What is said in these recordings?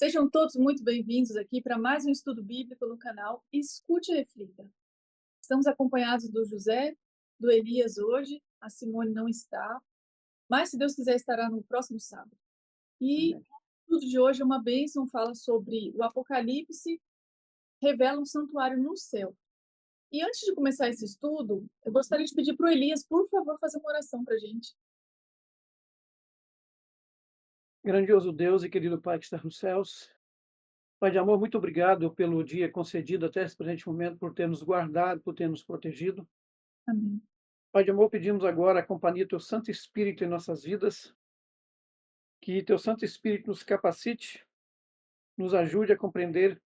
Sejam todos muito bem-vindos aqui para mais um estudo bíblico no canal Escute e Reflita. Estamos acompanhados do José, do Elias hoje, a Simone não está, mas se Deus quiser estará no próximo sábado. E o estudo de hoje é uma bênção, fala sobre o Apocalipse, revela um santuário no céu. E antes de começar esse estudo, eu gostaria de pedir para o Elias, por favor, fazer uma oração para a gente. Grandioso Deus e querido Pai que está nos céus, Pai de amor, muito obrigado pelo dia concedido até esse presente momento, por ter nos guardado, por ter nos protegido. Amém. Pai de amor, pedimos agora a companhia do Teu Santo Espírito em nossas vidas, que Teu Santo Espírito nos capacite, nos ajude a compreender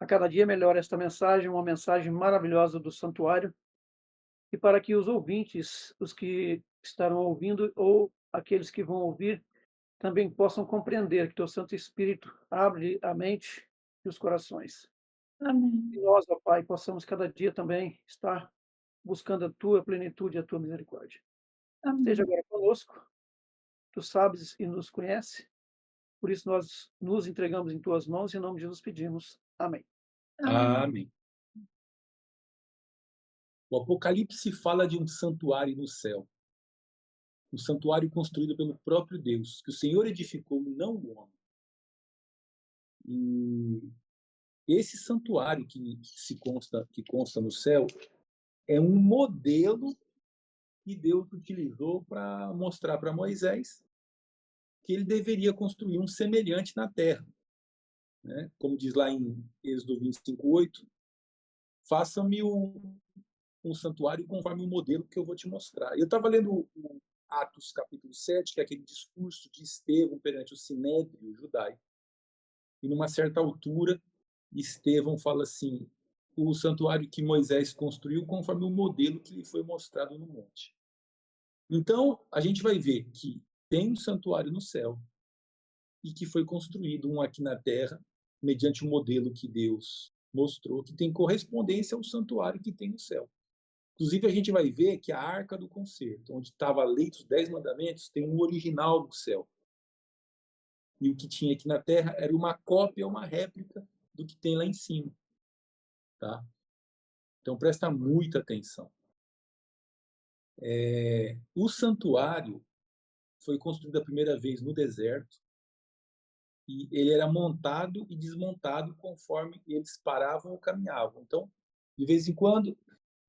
a cada dia melhor esta mensagem, uma mensagem maravilhosa do santuário, e para que os ouvintes, os que estarão ouvindo ou aqueles que vão ouvir, também possam compreender que Teu Santo Espírito abre a mente e os corações. E Amém. nós, ó Pai, possamos cada dia também estar buscando a Tua plenitude e a Tua misericórdia. Esteja Amém. agora conosco, Tu sabes e nos conhece, por isso nós nos entregamos em Tuas mãos e em nome de Jesus pedimos. Amém. Amém. Amém. O Apocalipse fala de um santuário no céu, um santuário construído pelo próprio Deus, que o Senhor edificou, não o homem. E esse santuário que consta no céu é um modelo que Deus utilizou para mostrar para Moisés que ele deveria construir um semelhante na terra, né? Como diz lá em Êxodo 25:8, faça-me um santuário conforme o modelo que eu vou te mostrar. Eu estava lendo o Atos capítulo 7, que é aquele discurso de Estevão perante o Sinédrio judaico. E numa certa altura, Estevão fala assim: o santuário que Moisés construiu conforme o modelo que lhe foi mostrado no monte. Então, a gente vai ver que tem um santuário no céu e que foi construído um aqui na terra, mediante o modelo que Deus mostrou, que tem correspondência ao santuário que tem no céu. Inclusive, a gente vai ver que a Arca do Concerto, onde estava a lei dos 10 mandamentos, tem um original do céu. E o que tinha aqui na Terra era uma cópia, uma réplica do que tem lá em cima. Tá? Então, presta muita atenção. O santuário foi construído a primeira vez no deserto e ele era montado e desmontado conforme eles paravam ou caminhavam. Então, de vez em quando,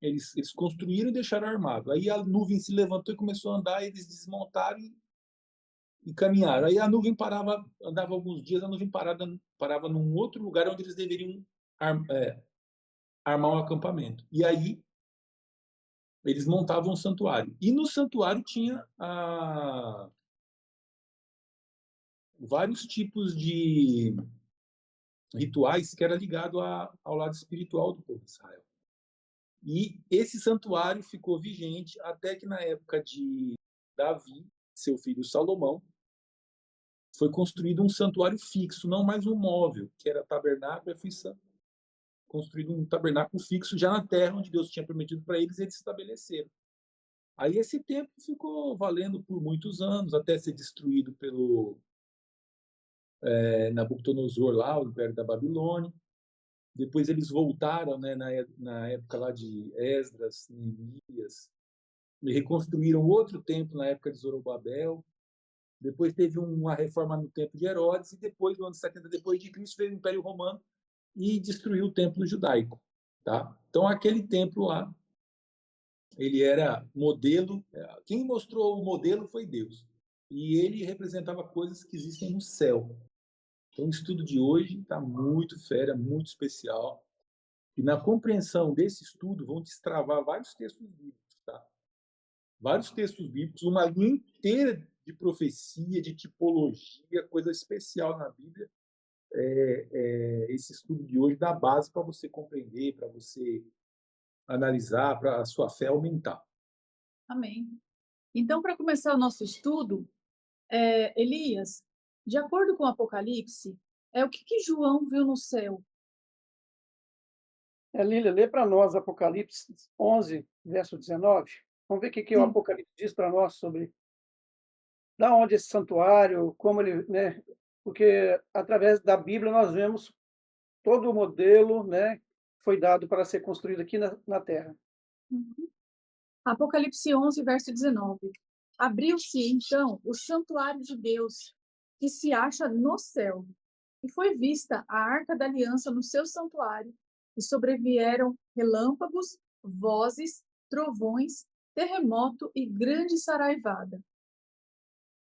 eles construíram e deixaram armado. Aí a nuvem se levantou e começou a andar, eles desmontaram e caminharam. Aí a nuvem parava, andava alguns dias, a nuvem parava num outro lugar onde eles deveriam armar um acampamento. E aí eles montavam um santuário. E no santuário tinha vários tipos de rituais que era ligado ao lado espiritual do povo de Israel. E esse santuário ficou vigente até que na época de Davi, seu filho Salomão, foi construído um santuário fixo, não mais um móvel, que era tabernáculo, e foi construído um tabernáculo fixo já na terra onde Deus tinha prometido para eles, eles se estabeleceram. Aí esse templo ficou valendo por muitos anos, até ser destruído pelo Nabucodonosor lá, o Império da Babilônia. Depois eles voltaram, né, na época lá de Esdras, Neemias, e reconstruíram outro templo na época de Zorobabel. Depois teve uma reforma no templo de Herodes, e depois, no ano 70 depois de Cristo, veio o Império Romano e destruiu o templo judaico. Tá? Então, aquele templo lá, ele era modelo, quem mostrou o modelo foi Deus. E ele representava coisas que existem no céu. Então, o estudo de hoje está muito fera, muito especial. E na compreensão desse estudo vão destravar vários textos bíblicos, tá? Vários textos bíblicos, uma linha inteira de profecia, de tipologia, coisa especial na Bíblia. Esse estudo de hoje dá base para você compreender, para você analisar, para a sua fé aumentar. Amém. Então, para começar o nosso estudo, Elias, de acordo com o Apocalipse, o que João viu no céu? Lília, lê para nós Apocalipse 11, verso 19. Vamos ver o que o Sim. Apocalipse diz para nós sobre da onde esse santuário, como ele, né, porque através da Bíblia nós vemos todo o modelo, né, que foi dado para ser construído aqui na Terra. Uhum. Apocalipse 11, verso 19. Abriu-se, então, o santuário de Deus, que se acha no céu, e foi vista a arca da aliança no seu santuário, e sobrevieram relâmpagos, vozes, trovões, terremoto e grande saraivada.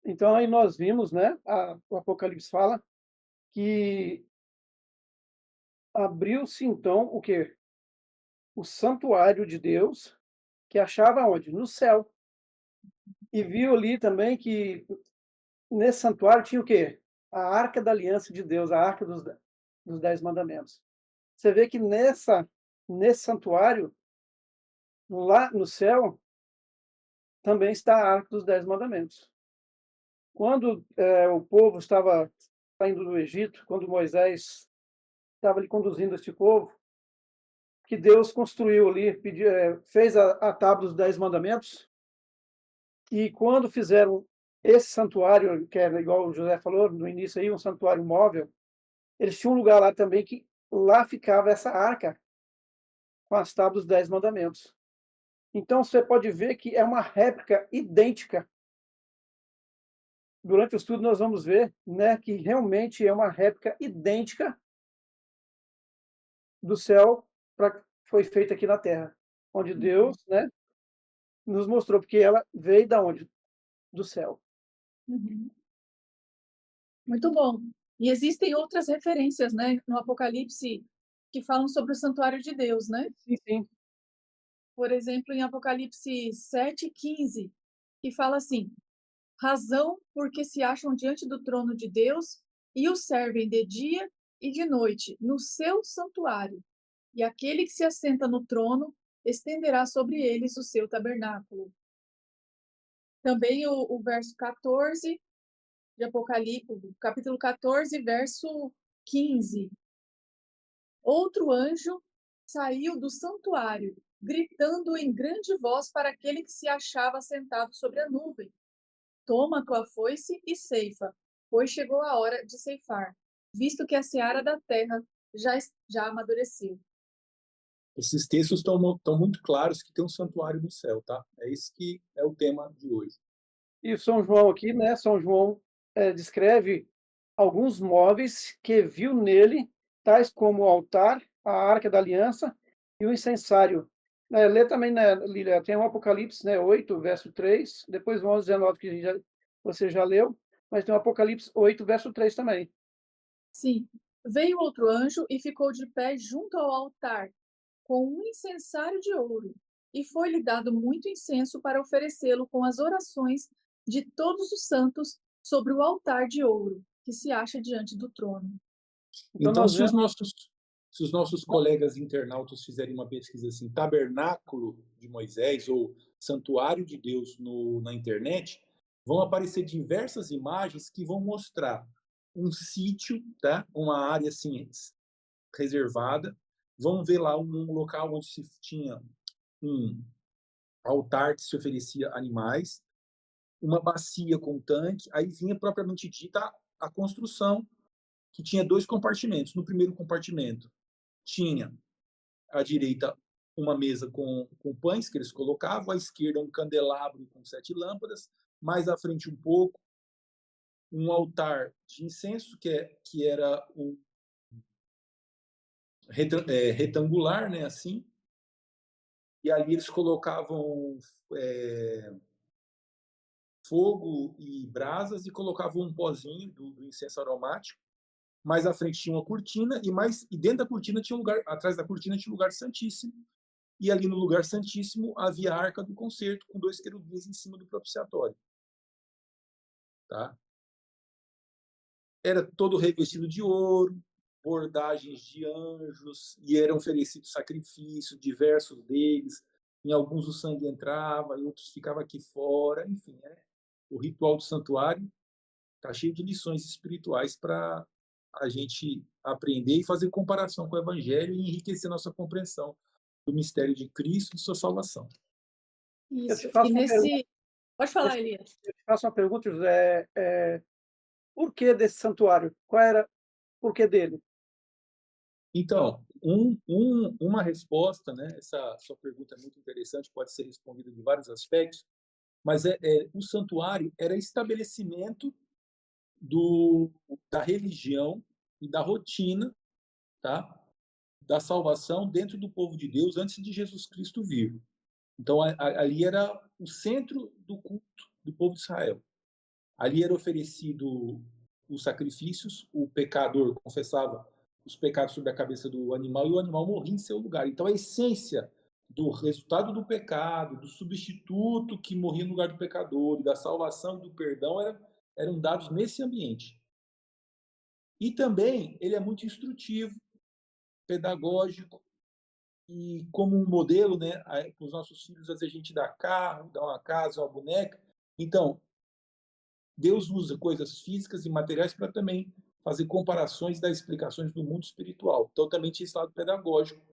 Então aí nós vimos, né, o Apocalipse fala que abriu-se então o quê? O santuário de Deus, que achava onde? No céu. E viu ali também que nesse santuário tinha o quê? A arca da aliança de Deus, a arca dos 10 mandamentos. Você vê que nesse santuário, lá no céu, também está a arca dos 10 mandamentos. Quando o povo estava saindo do Egito, quando Moisés estava ali conduzindo este povo, que Deus construiu ali, fez a tábua dos 10 mandamentos, e quando fizeram esse santuário, que era igual o José falou no início aí, um santuário móvel, eles tinham um lugar lá também que lá ficava essa arca com as tábuas dos 10 mandamentos. Então você pode ver que é uma réplica idêntica. Durante o estudo nós vamos ver, né, que realmente é uma réplica idêntica do céu para foi feita aqui na Terra, onde Deus, né, nos mostrou, porque ela veio da onde? Do céu. Uhum. Muito bom. E existem outras referências, né, no Apocalipse que falam sobre o santuário de Deus, né? Sim, sim. Por exemplo, em Apocalipse 7:15, que fala assim: razão porque se acham diante do trono de Deus e o servem de dia e de noite no seu santuário. E aquele que se assenta no trono estenderá sobre eles o seu tabernáculo. Também o verso 14 de Apocalipse, capítulo 14, verso 15. Outro anjo saiu do santuário, gritando em grande voz para aquele que se achava sentado sobre a nuvem: toma a tua foice e ceifa, pois chegou a hora de ceifar, visto que a seara da terra já amadureceu. Esses textos estão muito claros que tem um santuário no céu, tá? É esse que é o tema de hoje. E São João aqui, né? São João descreve alguns móveis que viu nele, tais como o altar, a arca da aliança e o incensário. Lê também, né, Lília, tem o Apocalipse, né, 8, verso 3, depois o 11, 19, que você já leu, mas tem o Apocalipse 8, verso 3 também. Sim, veio outro anjo e ficou de pé junto ao altar, com um incensário de ouro, e foi-lhe dado muito incenso para oferecê-lo com as orações de todos os santos sobre o altar de ouro, que se acha diante do trono. Então Então, nós se os vemos, nossos colegas internautas fizerem uma pesquisa assim, tabernáculo de Moisés ou santuário de Deus na internet, vão aparecer diversas imagens que vão mostrar um sítio, tá? Uma área assim reservada. Vão ver lá um local onde se tinha um altar que se oferecia animais, uma bacia com tanque, aí vinha propriamente dita a construção, que tinha dois compartimentos. No primeiro compartimento tinha à direita uma mesa com pães que eles colocavam, à esquerda um candelabro com 7 lâmpadas, mais à frente um pouco um altar de incenso que era retangular, né, assim, e ali eles colocavam fogo e brasas e colocavam um pozinho do incenso aromático. Mais à frente tinha uma cortina e dentro da cortina tinha um lugar, atrás da cortina tinha um lugar santíssimo. E ali no lugar santíssimo havia a arca do concerto com 2 querubins em cima do propiciatório. Tá? Era todo revestido de ouro, bordagens de anjos, e eram oferecidos sacrifícios, diversos deles. Em alguns o sangue entrava, em outros ficava aqui fora. Enfim, o ritual do santuário está cheio de lições espirituais para a gente aprender e fazer comparação com o Evangelho e enriquecer nossa compreensão do mistério de Cristo e de sua salvação. eu te Isso. E faço uma pergunta, nesse. Pode falar, Elias. eu te faço uma pergunta, José. porquê desse santuário? Qual era o porquê dele? Então, uma resposta, né? Essa sua pergunta é muito interessante, pode ser respondida de vários aspectos, mas o santuário era estabelecimento da religião e da rotina, tá? Da salvação dentro do povo de Deus antes de Jesus Cristo vir. Então, ali era o centro do culto do povo de Israel. Ali era oferecido os sacrifícios, o pecador confessava os pecados sobre a cabeça do animal e o animal morria em seu lugar. Então, a essência do resultado do pecado, do substituto que morria no lugar do pecador, e da salvação e do perdão eram dados nesse ambiente. E também ele é muito instrutivo, pedagógico, e como um modelo, né, para os nossos filhos, às vezes a gente dá carro, dá uma casa, uma boneca. Então, Deus usa coisas físicas e materiais para também fazer comparações das explicações do mundo espiritual. Então, também tinha esse lado pedagógico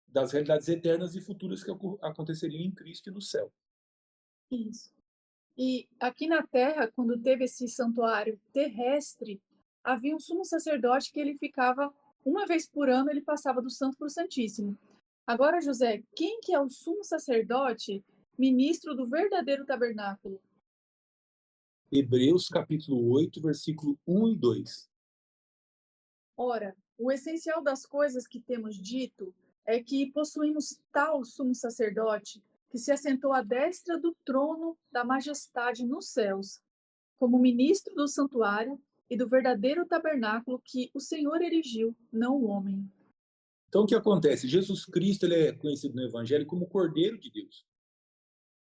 das realidades eternas e futuras que aconteceriam em Cristo e no céu. Isso. E aqui na Terra, quando teve esse santuário terrestre, havia um sumo sacerdote que ele ficava uma vez por ano, ele passava do Santo para o Santíssimo. Agora, José, quem que é o sumo sacerdote, ministro do verdadeiro tabernáculo? Hebreus capítulo 8, versículo 1 e 2. Ora, o essencial das coisas que temos dito é que possuímos tal sumo sacerdote que se assentou à destra do trono da majestade nos céus, como ministro do santuário e do verdadeiro tabernáculo que o Senhor erigiu, não o homem. Então, o que acontece? Jesus Cristo ele é conhecido no Evangelho como o Cordeiro de Deus.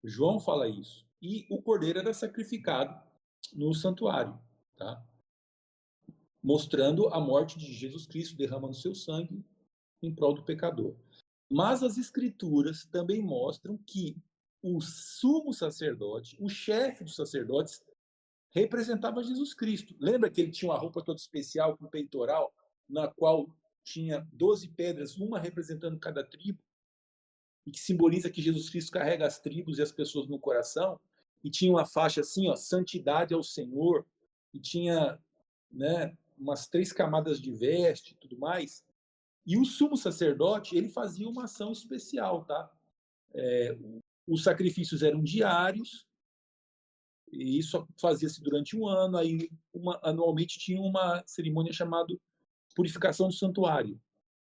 João fala isso. E o Cordeiro era sacrificado no santuário, tá? Mostrando a morte de Jesus Cristo, derramando seu sangue em prol do pecador. Mas as Escrituras também mostram que o sumo sacerdote, o chefe dos sacerdotes, representava Jesus Cristo. Lembra que ele tinha uma roupa toda especial com peitoral, na qual tinha 12 pedras, uma representando cada tribo, e que simboliza que Jesus Cristo carrega as tribos e as pessoas no coração? E tinha uma faixa assim, ó, santidade ao Senhor, e tinha, né, umas 3 camadas de veste e tudo mais. E o sumo sacerdote, ele fazia uma ação especial, tá? Os sacrifícios eram diários, e isso fazia-se durante um ano. Aí, anualmente, tinha uma cerimônia chamada purificação do santuário.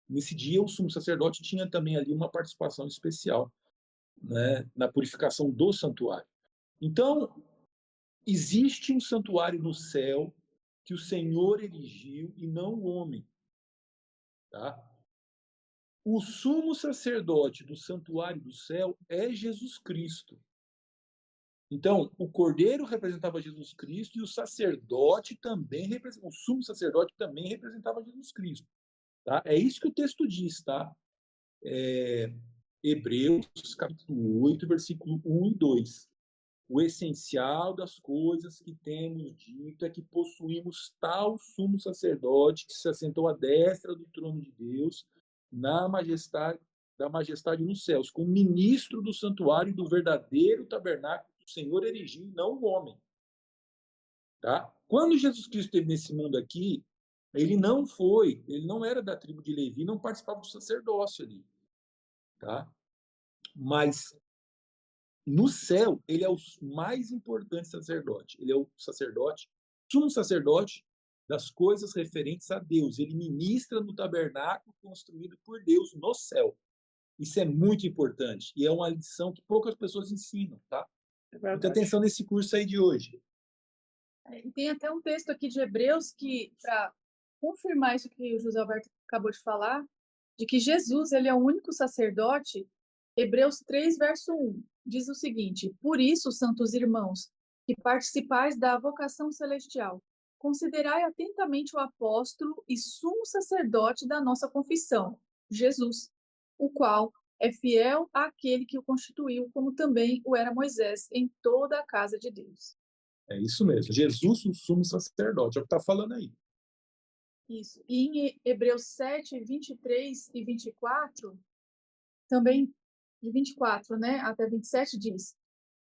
Nesse dia, o sumo sacerdote tinha também ali uma participação especial, né, na purificação do santuário. Então, existe um santuário no céu que o Senhor erigiu e não o homem, tá? O sumo sacerdote do santuário do céu é Jesus Cristo. Então, o cordeiro representava Jesus Cristo e o sacerdote também o sumo sacerdote também representava Jesus Cristo, tá? É isso que o texto diz, tá? Hebreus, capítulo 8, versículo 1 e 2. O essencial das coisas que temos dito é que possuímos tal sumo sacerdote que se assentou à destra do trono de Deus, na majestade da majestade nos céus, como ministro do santuário do verdadeiro tabernáculo que o Senhor erigiu, não o homem. Tá? Quando Jesus Cristo esteve nesse mundo aqui, ele não era da tribo de Levi, não participava do sacerdócio ali, tá? Mas no céu, ele é o mais importante sacerdote. Ele é o sacerdote, sumo sacerdote das coisas referentes a Deus. Ele ministra no tabernáculo construído por Deus no céu. Isso é muito importante e é uma lição que poucas pessoas ensinam, tá? Muita atenção nesse curso aí de hoje. E tem até um texto aqui de Hebreus que, para confirmar isso que o José Alberto acabou de falar, de que Jesus ele é o único sacerdote, Hebreus 3, verso 1, diz o seguinte: Por isso, santos irmãos, que participais da vocação celestial, considerai atentamente o apóstolo e sumo sacerdote da nossa confissão, Jesus, o qual é fiel àquele que o constituiu, como também o era Moisés em toda a casa de Deus. É isso mesmo. Jesus, o sumo sacerdote, é o que está falando aí. Isso. E em Hebreus 7, 23 e 24, também de 24, né, até 27 diz: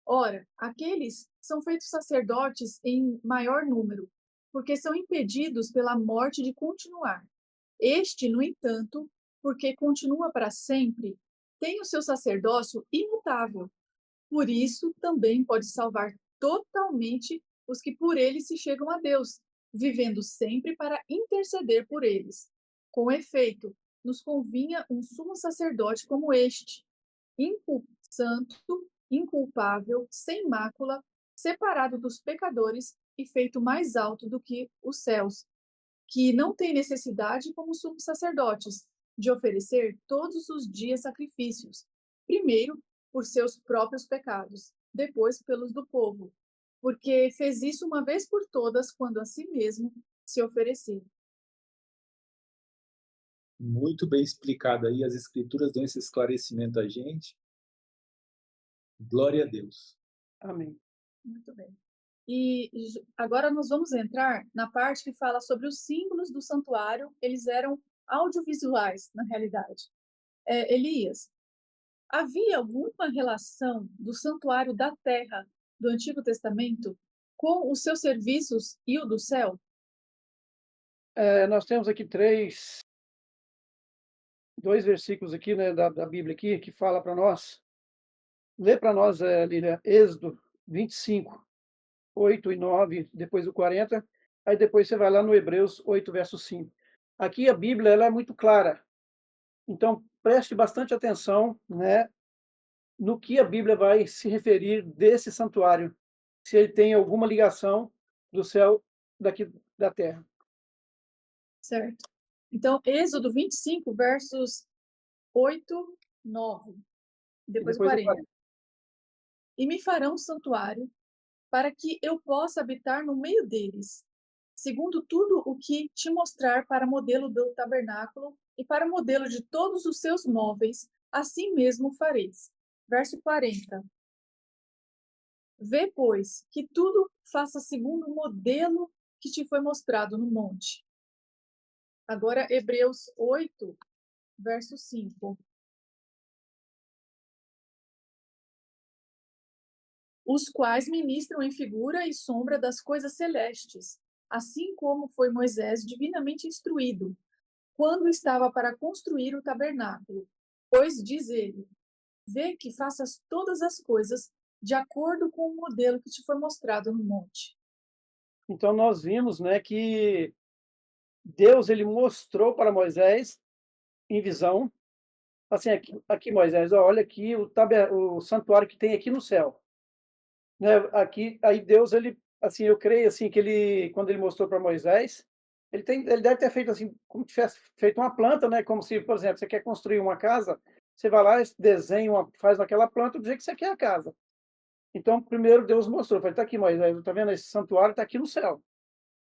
Ora, aqueles são feitos sacerdotes em maior número, porque são impedidos pela morte de continuar. Este, no entanto, porque continua para sempre, tem o seu sacerdócio imutável. Por isso, também pode salvar totalmente os que por ele se chegam a Deus, vivendo sempre para interceder por eles. Com efeito, nos convinha um sumo sacerdote como este, santo, inculpável, sem mácula, separado dos pecadores e feito mais alto do que os céus, que não tem necessidade, como sumos sacerdotes, de oferecer todos os dias sacrifícios, primeiro por seus próprios pecados, depois pelos do povo, porque fez isso uma vez por todas, quando a si mesmo se ofereceu. Muito bem explicado aí, as escrituras dão esse esclarecimento a gente. Glória a Deus. Amém. Muito bem. E agora nós vamos entrar na parte que fala sobre os símbolos do santuário. Eles eram audiovisuais, na realidade. Elias, havia alguma relação do santuário da terra do Antigo Testamento com os seus serviços e o do céu? Nós temos aqui dois versículos aqui, né, da Bíblia aqui, que fala para nós. Lê para nós, Lília, Êxodo 25, 8 e 9, depois do 40. Aí depois você vai lá no Hebreus 8, verso 5. Aqui a Bíblia ela é muito clara. Então, preste bastante atenção, né, no que a Bíblia vai se referir desse santuário, se ele tem alguma ligação do céu daqui da terra. Certo. Então, Êxodo 25, versos 8, 9, depois o Depois do 40. 40. E me farão um santuário para que eu possa habitar no meio deles, segundo tudo o que te mostrar para modelo do tabernáculo e para modelo de todos os seus móveis, assim mesmo fareis. Verso 40. Vê, pois, que tudo faça segundo o modelo que te foi mostrado no monte. Agora, Hebreus 8, verso 5. Os quais ministram em figura e sombra das coisas celestes, assim como foi Moisés divinamente instruído, quando estava para construir o tabernáculo. Pois diz ele: vê que faças todas as coisas de acordo com o modelo que te foi mostrado no monte. Então nós vimos, né, que Deus ele mostrou para Moisés em visão, assim, aqui Moisés, olha aqui o santuário que tem aqui no céu, né? Aqui, aí Deus ele, assim, eu creio assim que ele, quando ele mostrou para Moisés, ele deve ter feito assim, como se tivesse feito uma planta, né? Como se, por exemplo, você quer construir uma casa, você vai lá, desenha faz naquela planta do jeito que você quer a casa. Então, primeiro Deus mostrou, falei, tá aqui Moisés, tá vendo esse santuário está aqui no céu.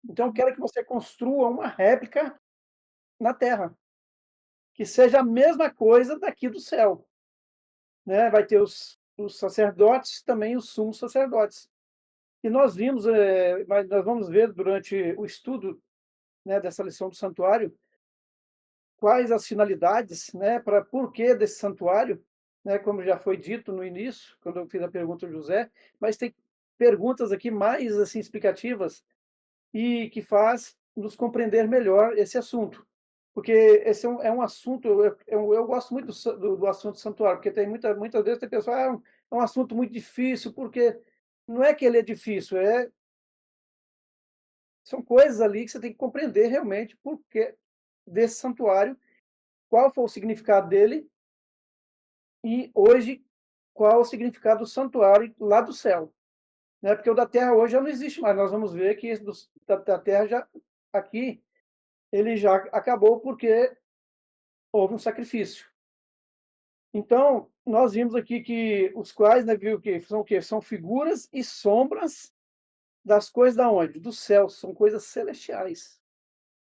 Então, eu quero que você construa uma réplica na terra, que seja a mesma coisa daqui do céu, né? Vai ter os sacerdotes, também os sumos sacerdotes. E nós vimos, mas nós vamos ver durante o estudo, né, dessa lição do santuário, quais as finalidades, né, para por que desse santuário, né, como já foi dito no início, quando eu fiz a pergunta ao José, mas tem perguntas aqui mais assim explicativas e que faz nos compreender melhor esse assunto. Porque esse é um assunto, eu gosto muito do assunto santuário, porque tem muitas vezes tem pessoas, é um assunto muito difícil, porque não é que ele é difícil, são coisas ali que você tem que compreender realmente porque desse santuário, qual foi o significado dele e hoje qual o significado do santuário lá do céu, né? Porque o da terra hoje já não existe mais. Nós vamos ver que esse da terra já aqui ele já acabou porque houve um sacrifício. Então, nós vimos aqui que os quais, né, viu que são o quê? São figuras e sombras das coisas da onde? Do céu, são coisas celestiais.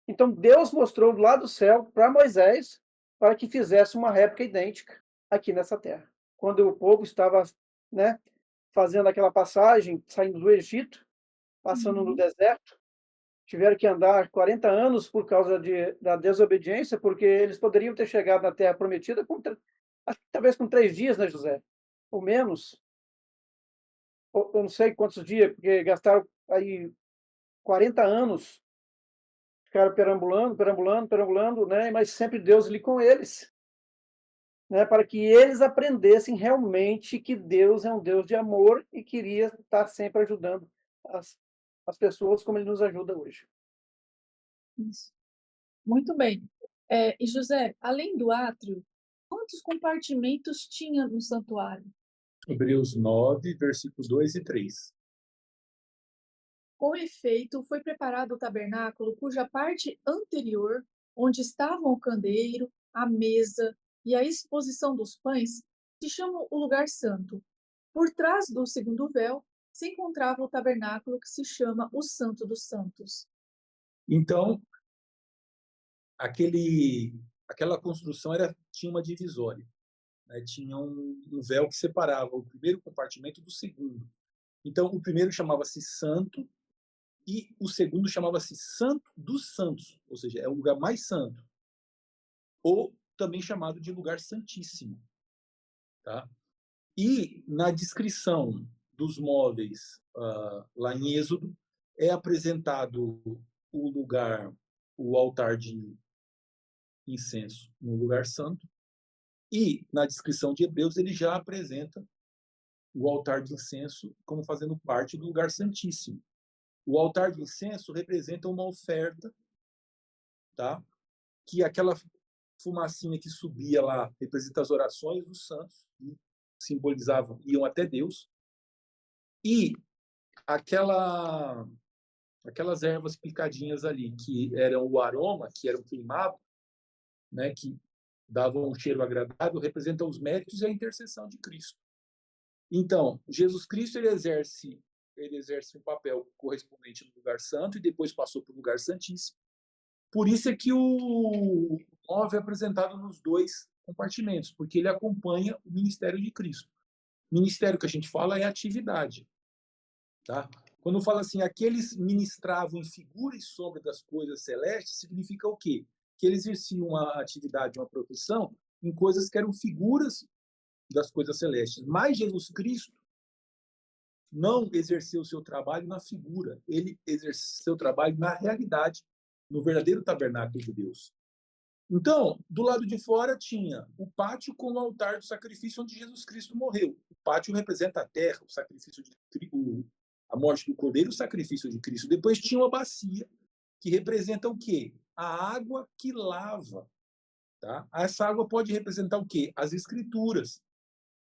Então, Deus mostrou lá do céu para Moisés para que fizesse uma réplica idêntica aqui nessa terra. Quando o povo estava, né, fazendo aquela passagem, saindo do Egito, passando no deserto, tiveram que andar 40 anos por causa da desobediência, porque eles poderiam ter chegado na terra prometida talvez com 3 dias, né, José? Ou menos. eu não sei quantos dias, porque gastaram aí 40 anos, ficaram perambulando, né? Mas sempre Deus ali com eles, né? Para que eles aprendessem realmente que Deus é um Deus de amor e queria estar sempre ajudando as, as pessoas como Ele nos ajuda hoje. Isso. Muito bem. E José, além do átrio, quantos compartimentos tinha no santuário? Hebreus 9, versículos 2 e 3. Com efeito, foi preparado o tabernáculo, cuja parte anterior, onde estavam o candeeiro, a mesa e a exposição dos pães, se chama o lugar santo. Por trás do segundo véu se encontrava o tabernáculo que se chama o Santo dos Santos. Então, aquela construção tinha uma divisória, né? Tinha um véu que separava o primeiro compartimento do segundo. Então, o primeiro chamava-se Santo e o segundo chamava-se Santo dos Santos, ou seja, é o lugar mais santo, ou também chamado de lugar santíssimo, tá? E na descrição dos móveis lá em Êxodo é apresentado o lugar, o altar de incenso no lugar santo, e na descrição de Hebreus ele já apresenta o altar de incenso como fazendo parte do lugar santíssimo. O altar de incenso representa uma oferta, tá? Que aquela fumacinha que subia lá representa as orações dos santos, que simbolizavam, iam até Deus, e aquelas ervas picadinhas ali, que eram o aroma, que eram queimados, né, que davam um cheiro agradável, representam os méritos e a intercessão de Cristo. Então, Jesus Cristo ele exerce um papel correspondente no lugar santo e depois passou para o lugar santíssimo. Por isso é que o móvel é apresentado nos dois compartimentos, porque ele acompanha o ministério de Cristo. Ministério que a gente fala é atividade, tá? Quando fala assim, aqueles ministravam em figura e sombra das coisas celestes, significa o quê? Que eles exerciam uma atividade, uma profissão em coisas que eram figuras das coisas celestes. Mas Jesus Cristo não exerceu o seu trabalho na figura, ele exerceu o seu trabalho na realidade, no verdadeiro tabernáculo de Deus. Então, do lado de fora tinha o pátio com o altar do sacrifício onde Jesus Cristo morreu. O pátio representa a terra, o sacrifício a morte do cordeiro, o sacrifício de Cristo. Depois tinha uma bacia que representa o quê? A água que lava, tá? Essa água pode representar o quê? As escrituras,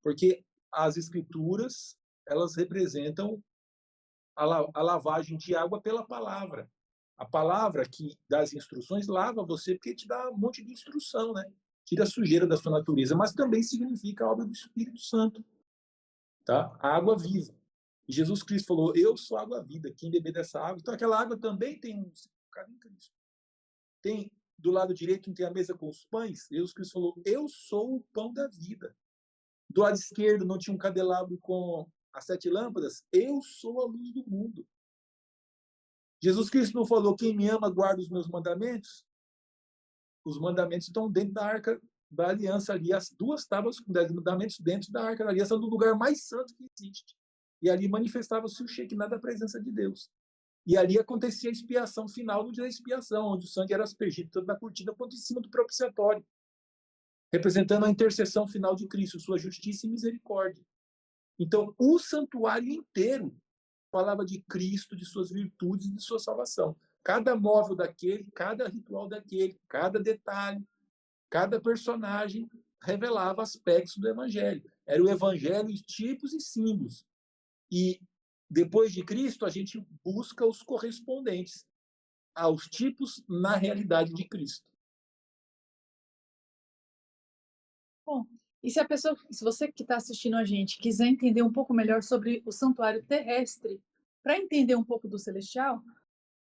porque as escrituras elas representam a lavagem de água pela palavra. A palavra que dá as instruções lava você porque te dá um monte de instrução, né? Tira a sujeira da sua natureza, mas também significa a obra do Espírito Santo, tá? A água viva. E Jesus Cristo falou: eu sou a água viva, quem beber dessa água. Então aquela água também tem um significado em Cristo. Tem do lado direito tem a mesa com os pães. Jesus Cristo falou: eu sou o pão da vida. Do lado esquerdo não tinha um candelabro com as 7 lâmpadas. Eu sou a luz do mundo. Jesus Cristo não falou: quem me ama guarda os meus mandamentos? Os mandamentos estão dentro da arca da aliança ali, as 2 tábuas com 10 mandamentos dentro da arca da aliança, no lugar mais santo que existe. E ali manifestava-se o Shekinah da presença de Deus. E ali acontecia a expiação final no dia da expiação, onde o sangue era aspergido tanto na cortina quanto em cima do propiciatório, representando a intercessão final de Cristo, sua justiça e misericórdia. Então, o santuário inteiro falava de Cristo, de suas virtudes e de sua salvação. Cada móvel daquele, cada ritual daquele, cada detalhe, cada personagem revelava aspectos do Evangelho. Era o Evangelho em tipos e símbolos. E depois de Cristo, a gente busca os correspondentes aos tipos na realidade de Cristo. Bom, e se você que está assistindo a gente quiser entender um pouco melhor sobre o santuário terrestre, para entender um pouco do celestial,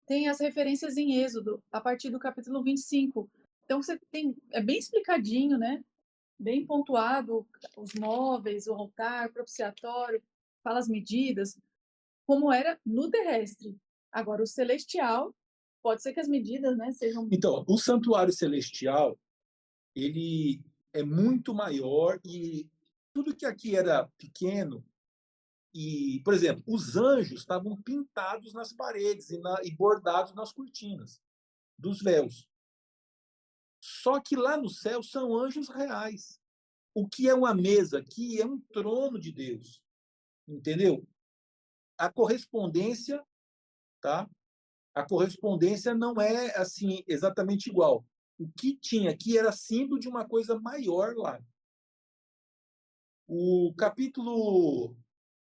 tem as referências em Êxodo, a partir do capítulo 25. Então é bem explicadinho, né? Bem pontuado, os móveis, o altar, o propiciatório, fala as medidas, como era no terrestre. Agora, o celestial, pode ser que as medidas, né, sejam... Então, o santuário celestial, ele é muito maior e tudo que aqui era pequeno, por exemplo, os anjos estavam pintados nas paredes e bordados nas cortinas dos véus. Só que lá no céu são anjos reais. O que é uma mesa aqui é um trono de Deus. Entendeu? A correspondência, tá? A correspondência não é assim exatamente igual. O que tinha aqui era símbolo de uma coisa maior lá. O capítulo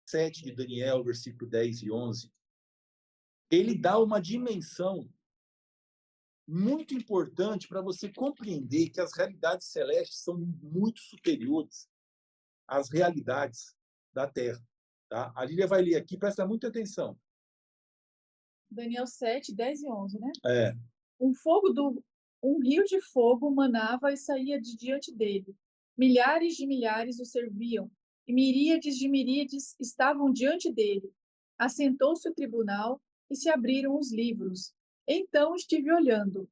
7 de Daniel, versículo 10 e 11, ele dá uma dimensão muito importante para você compreender que as realidades celestes são muito superiores às realidades da Terra. Tá? A Lília vai ler aqui, presta muita atenção. Daniel 7, 10 e 11, né? É. Um rio de fogo manava e saía de diante dele. Milhares de milhares o serviam, e miríades de miríades estavam diante dele. Assentou-se o tribunal e se abriram os livros. Então estive olhando,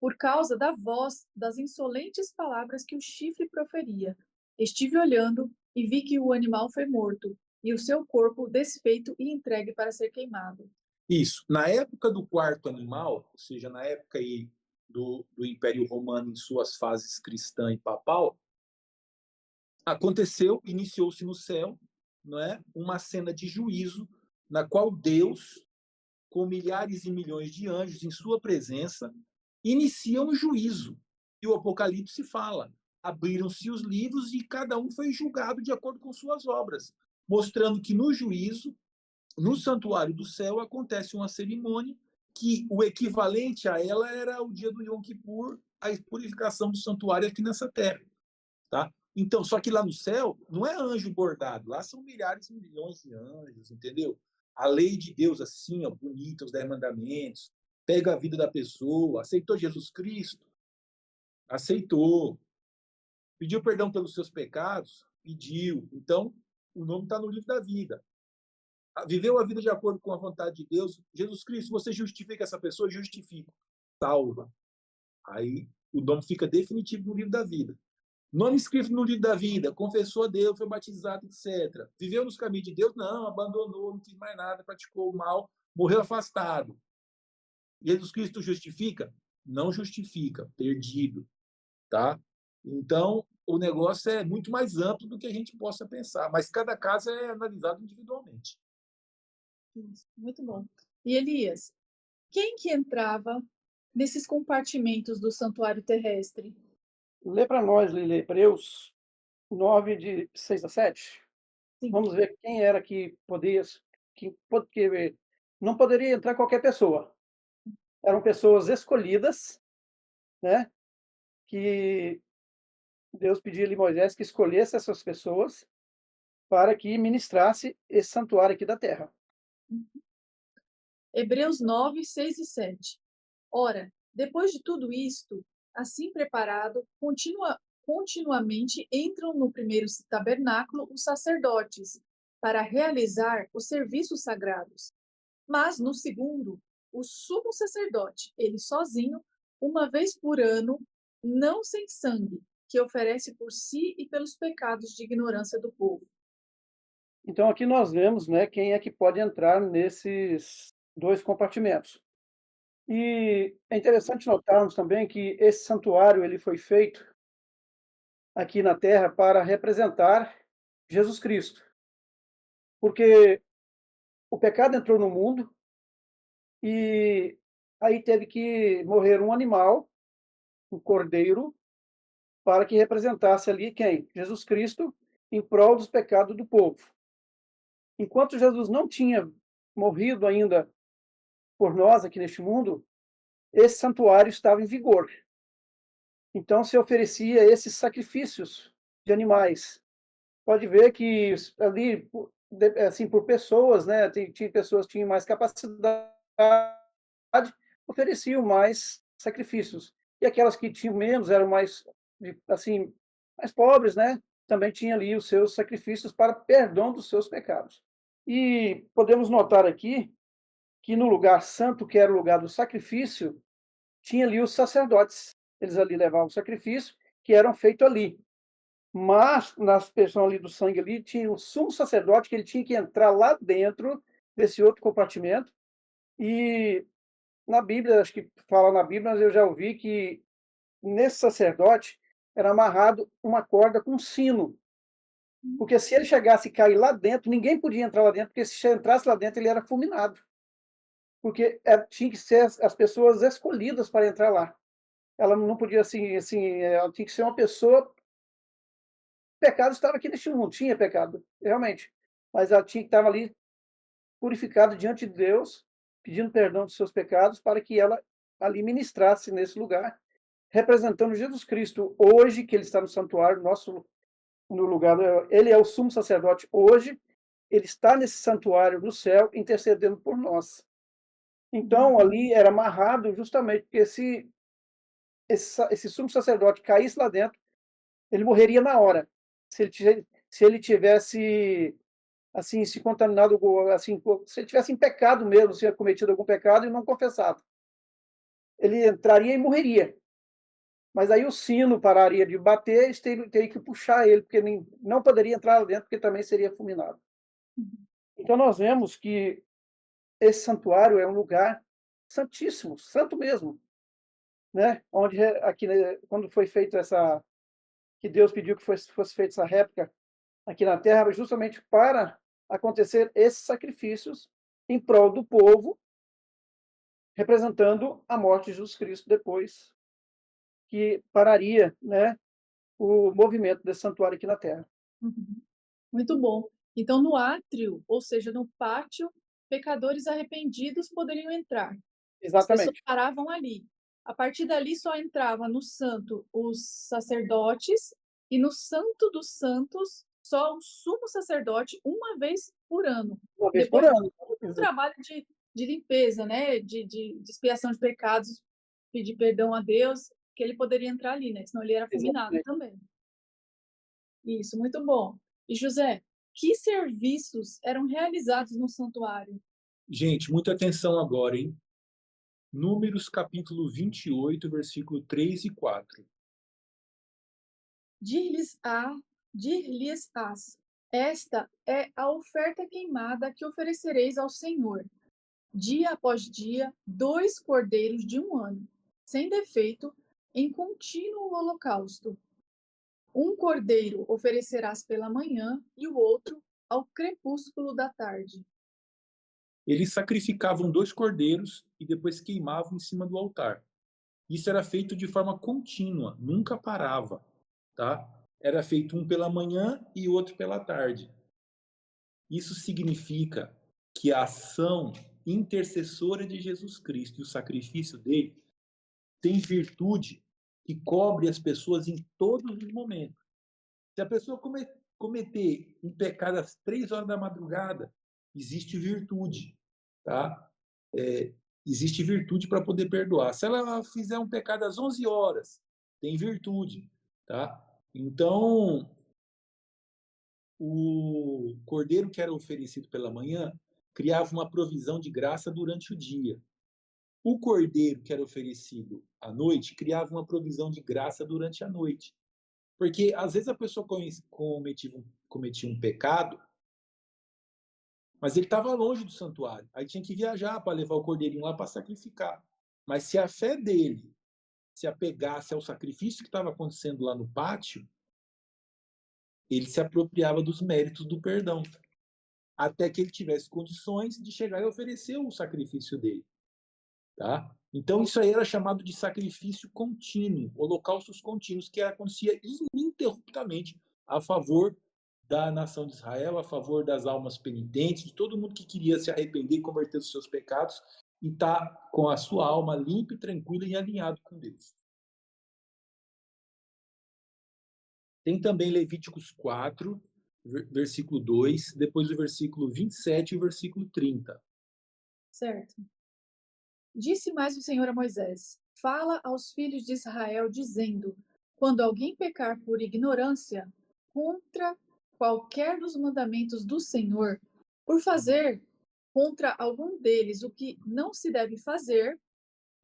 por causa da voz das insolentes palavras que o chifre proferia. Estive olhando e vi que o animal foi morto, e o seu corpo desfeito e entregue para ser queimado. Isso. Na época do quarto animal, ou seja, na época aí do Império Romano em suas fases cristã e papal, iniciou-se no céu, não é, uma cena de juízo na qual Deus, com milhares e milhões de anjos em sua presença, inicia um juízo. E o Apocalipse fala: abriram-se os livros e cada um foi julgado de acordo com suas obras, mostrando que no juízo, no santuário do céu, acontece uma cerimônia que o equivalente a ela era o dia do Yom Kippur, a purificação do santuário aqui nessa terra. Tá? Então, só que lá no céu não é anjo bordado, lá são milhares e milhões de anjos, entendeu? A lei de Deus, assim, ó, bonita, os 10 mandamentos, pega a vida da pessoa, aceitou Jesus Cristo? Aceitou. Pediu perdão pelos seus pecados? Pediu. Então, o nome está no livro da vida. Viveu a vida de acordo com a vontade de Deus. Jesus Cristo, você justifica essa pessoa? Justifico. Salva. Aí o nome fica definitivo no livro da vida. Nome escrito no livro da vida, confessou a Deus, foi batizado, etc. Viveu nos caminhos de Deus? Não, abandonou, não quis mais nada, praticou o mal, morreu afastado. Jesus Cristo justifica? Não justifica, perdido. Tá? Então, o negócio é muito mais amplo do que a gente possa pensar, mas cada caso é analisado individualmente. Muito bom. E Elias, quem que entrava nesses compartimentos do santuário terrestre? Lê para nós, Lili, Hebreus 9, de 6 a 7. Sim. Vamos ver quem era que poderia, que não poderia entrar qualquer pessoa. Eram pessoas escolhidas, né? Que Deus pediu a Moisés que escolhesse essas pessoas para que ministrasse esse santuário aqui da terra. Hebreus 9, 6 e 7. Ora, depois de tudo isto, assim preparado, continuamente entram no primeiro tabernáculo os sacerdotes, para realizar os serviços sagrados. Mas no segundo, o sumo sacerdote, ele sozinho, uma vez por ano, não sem sangue, que oferece por si e pelos pecados de ignorância do povo. Então aqui nós vemos, né, quem é que pode entrar nesses dois compartimentos. E é interessante notarmos também que esse santuário ele foi feito aqui na Terra para representar Jesus Cristo. Porque o pecado entrou no mundo e aí teve que morrer um animal, um cordeiro, para que representasse ali quem? Jesus Cristo, em prol dos pecados do povo. Enquanto Jesus não tinha morrido ainda por nós aqui neste mundo, esse santuário estava em vigor. Então se oferecia esses sacrifícios de animais. Pode ver que ali, assim, por pessoas, né, tinha pessoas que tinham mais capacidade, ofereciam mais sacrifícios. E aquelas que tinham menos, eram mais, assim, mais pobres, né, também tinham ali os seus sacrifícios para perdão dos seus pecados. E podemos notar aqui que no lugar santo, que era o lugar do sacrifício, tinha ali os sacerdotes. Eles ali levavam o sacrifício, que eram feito ali. Mas, na aspersão ali do sangue ali, tinha o sumo sacerdote que ele tinha que entrar lá dentro desse outro compartimento. E na Bíblia, acho que fala na Bíblia, mas eu já ouvi que nesse sacerdote era amarrado uma corda com um sino. Porque se ele chegasse e cair lá dentro, ninguém podia entrar lá dentro, porque se entrasse lá dentro, ele era fulminado. Porque tinha que ser as pessoas escolhidas para entrar lá. Ela não podia, ela tinha que ser uma pessoa. O pecado estava aqui neste mundo, tinha pecado, realmente. Mas ela tinha que estar ali purificada diante de Deus, pedindo perdão dos seus pecados, para que ela ali ministrasse nesse lugar, representando Jesus Cristo hoje, que ele está no santuário, no lugar, ele é o sumo sacerdote hoje, ele está nesse santuário no céu, intercedendo por nós. Então, ali era amarrado justamente porque se esse sumo sacerdote caísse lá dentro, ele morreria na hora. Se ele tivesse assim se contaminado, assim, se ele tivesse em pecado mesmo, se tinha cometido algum pecado e não confessado, ele entraria e morreria. Mas aí o sino pararia de bater, e teria que puxar ele, porque não poderia entrar lá dentro, porque também seria fulminado. Então nós vemos que esse santuário é um lugar santíssimo, santo mesmo, né? Onde aqui, né, quando foi feito que Deus pediu que fosse feita essa réplica aqui na Terra, justamente para acontecer esses sacrifícios em prol do povo, representando a morte de Jesus Cristo depois, que pararia, né, o movimento desse santuário aqui na Terra. Uhum. Muito bom. Então, no átrio, ou seja, no pátio, pecadores arrependidos poderiam entrar. As pessoas Exatamente. paravam ali. A partir dali só entrava no santo os sacerdotes e no santo dos santos só o sumo sacerdote uma vez por ano. Uma vez por Depois de ano. todo um trabalho de limpeza, né? De expiação de pecados, pedir perdão a Deus, que ele poderia entrar ali, né? Senão ele era fulminado Exatamente. também. Isso, muito bom. E José, que serviços eram realizados no santuário? Gente, muita atenção agora, hein? Números capítulo 28, versículo 3 e 4. Dir-lhes-á, dir-lhes-ás, esta é a oferta queimada que oferecereis ao Senhor. Dia após dia, 2 cordeiros de 1 ano, sem defeito, em contínuo holocausto. Um cordeiro oferecerás pela manhã e o outro ao crepúsculo da tarde. Eles sacrificavam 2 cordeiros e depois queimavam em cima do altar. Isso era feito de forma contínua, nunca parava, tá? Era feito um pela manhã e outro pela tarde. Isso significa que a ação intercessora de Jesus Cristo e o sacrifício dele tem virtude que cobre as pessoas em todos os momentos. Se a pessoa cometer um pecado às 3 horas da madrugada, existe virtude, tá? Existe virtude para poder perdoar. Se ela fizer um pecado às 11 horas, tem virtude, tá? Então, o cordeiro que era oferecido pela manhã criava uma provisão de graça durante o dia. O cordeiro que era oferecido à noite criava uma provisão de graça durante a noite. Porque às vezes a pessoa cometia um pecado, mas ele estava longe do santuário. Aí tinha que viajar para levar o cordeirinho lá para sacrificar. Mas se a fé dele se apegasse ao sacrifício que estava acontecendo lá no pátio, ele se apropriava dos méritos do perdão, até que ele tivesse condições de chegar e oferecer o sacrifício dele. Tá? Então, isso aí era chamado de sacrifício contínuo, holocaustos contínuos, que acontecia ininterruptamente a favor da nação de Israel, a favor das almas penitentes, de todo mundo que queria se arrepender e converter dos seus pecados e estar com a sua alma limpa e tranquila e alinhado com Deus. Tem também Levíticos 4, versículo 2, depois o versículo 27 e o versículo 30. Certo. Disse mais o Senhor a Moisés: Fala aos filhos de Israel, dizendo: Quando alguém pecar por ignorância contra qualquer dos mandamentos do Senhor, por fazer contra algum deles o que não se deve fazer,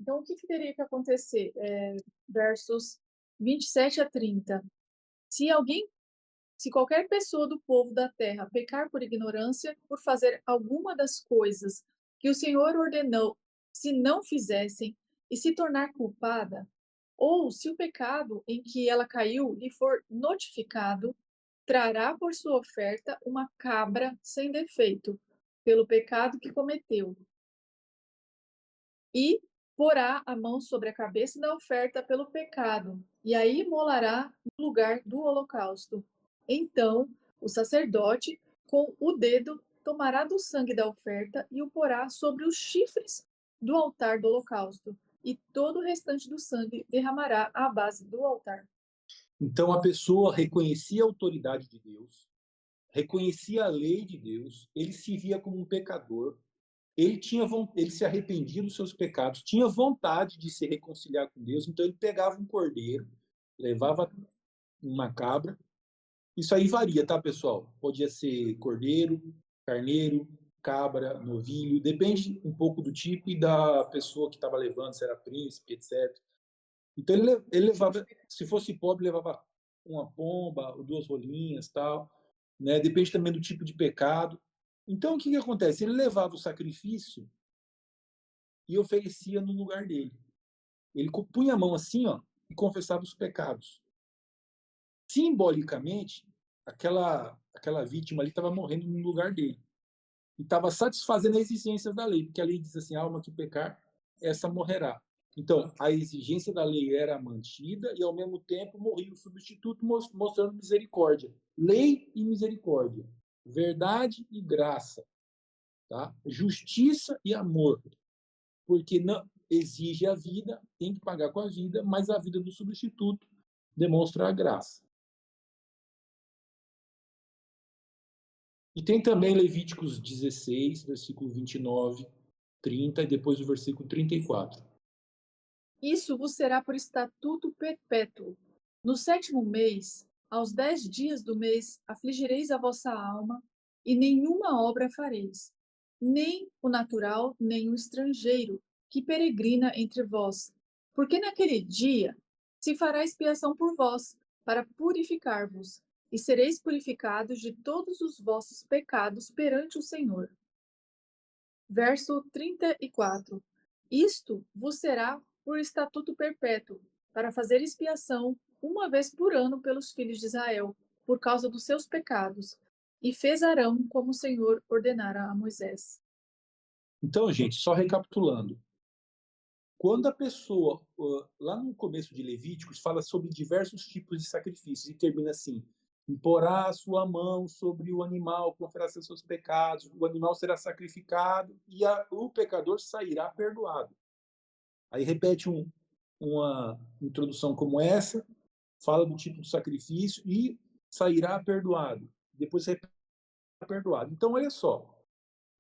então o que teria que acontecer? Versos 27 a 30. Se alguém Se qualquer pessoa do povo da terra pecar por ignorância, por fazer alguma das coisas que o Senhor ordenou, se não fizessem, e se tornar culpada, ou se o pecado em que ela caiu lhe for notificado, trará por sua oferta uma cabra sem defeito, pelo pecado que cometeu, e porá a mão sobre a cabeça da oferta pelo pecado, e a imolará no lugar do holocausto. Então, o sacerdote, com o dedo, tomará do sangue da oferta e o porá sobre os chifres do altar do holocausto, e todo o restante do sangue derramará à base do altar. Então a pessoa reconhecia a autoridade de Deus, reconhecia a lei de Deus, ele se via como um pecador, ele se arrependia dos seus pecados, tinha vontade de se reconciliar com Deus, então ele pegava um cordeiro, levava uma cabra. Isso aí varia, tá, pessoal? Podia ser cordeiro, carneiro, cabra, novilho, depende um pouco do tipo e da pessoa que estava levando, se era príncipe, etc. Então ele levava, se fosse pobre, levava uma pomba, ou duas rolinhas, tal, né? Depende também do tipo de pecado. Então o que acontece? Ele levava o sacrifício e oferecia no lugar dele. Ele punha a mão assim, ó, e confessava os pecados. Simbolicamente, aquela vítima ali estava morrendo no lugar dele e estava satisfazendo a exigência da lei, porque a lei diz assim: a alma que pecar, essa morrerá. Então, a exigência da lei era mantida e, ao mesmo tempo, morria o substituto mostrando misericórdia. Lei e misericórdia. Verdade e graça. Tá? Justiça e amor. Porque não exige a vida, tem que pagar com a vida, mas a vida do substituto demonstra a graça. E tem também Levíticos 16, versículo 29, 30 e depois o versículo 34. Isso vos será por estatuto perpétuo. No 7º mês, aos 10 dias do mês, afligireis a vossa alma, e nenhuma obra fareis, nem o natural, nem o estrangeiro, que peregrina entre vós. Porque naquele dia se fará expiação por vós, para purificar-vos, e sereis purificados de todos os vossos pecados perante o Senhor. Verso 34. Isto vos será por estatuto perpétuo, para fazer expiação uma vez por ano pelos filhos de Israel, por causa dos seus pecados. E fez Arão como o Senhor ordenara a Moisés. Então, gente, só recapitulando. Quando a pessoa, lá no começo de Levíticos, fala sobre diversos tipos de sacrifícios e termina assim: imporá a sua mão sobre o animal, confessará seus pecados, o animal será sacrificado e o pecador sairá perdoado. Aí repete uma introdução como essa, fala do tipo de sacrifício e sairá perdoado. Depois repete perdoado. Então, olha só.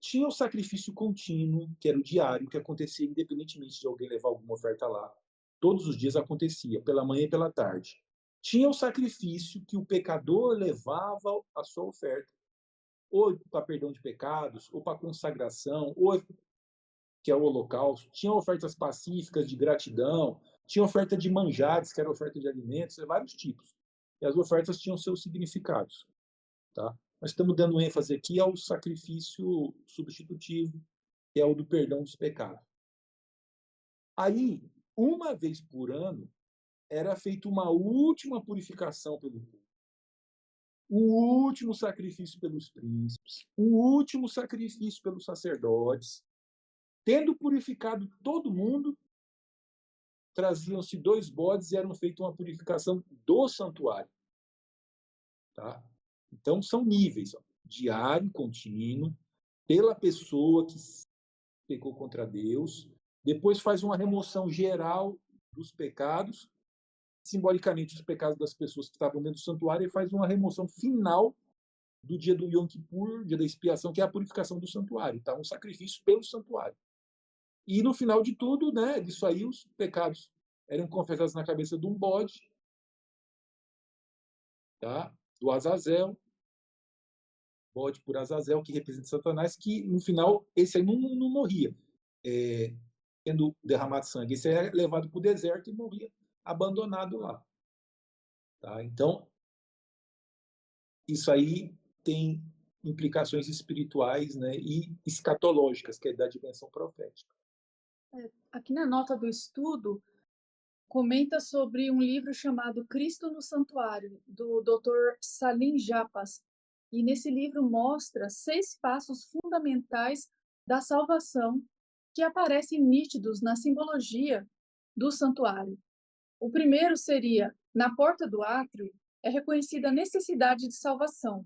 Tinha o sacrifício contínuo, que era o diário, que acontecia independentemente de alguém levar alguma oferta lá. Todos os dias acontecia, pela manhã e pela tarde. Tinha o sacrifício que o pecador levava a sua oferta, ou para perdão de pecados, ou para consagração, ou que é o holocausto. Tinha ofertas pacíficas de gratidão, tinha oferta de manjares, que era oferta de alimentos, vários tipos. E as ofertas tinham seus significados. Tá? Nós estamos dando ênfase aqui ao sacrifício substitutivo, que é o do perdão dos pecados. Aí, uma vez por ano, era feita uma última purificação pelo povo. O último sacrifício pelos príncipes, o último sacrifício pelos sacerdotes. Tendo purificado todo mundo, traziam-se 2 bodes e eram feita uma purificação do santuário. Tá? Então, são níveis: ó, diário, contínuo, pela pessoa que pecou contra Deus, depois faz uma remoção geral dos pecados, simbolicamente os pecados das pessoas que estavam dentro do santuário, e faz uma remoção final do dia do Yom Kippur, dia da expiação, que é a purificação do santuário, tá? Um sacrifício pelo santuário. E no final de tudo, né, disso aí, os pecados eram confessados na cabeça de um bode, tá? Do Azazel, bode por Azazel, que representa Satanás, que no final, esse aí não morria, tendo derramado sangue. Esse aí é levado para o deserto e morria abandonado lá. Tá? Então, isso aí tem implicações espirituais, né, e escatológicas, que é da dimensão profética. Aqui na nota do estudo, comenta sobre um livro chamado Cristo no Santuário, do Dr. Salim Japas. E nesse livro mostra 6 passos fundamentais da salvação que aparecem nítidos na simbologia do santuário. O primeiro seria, na porta do átrio, é reconhecida a necessidade de salvação,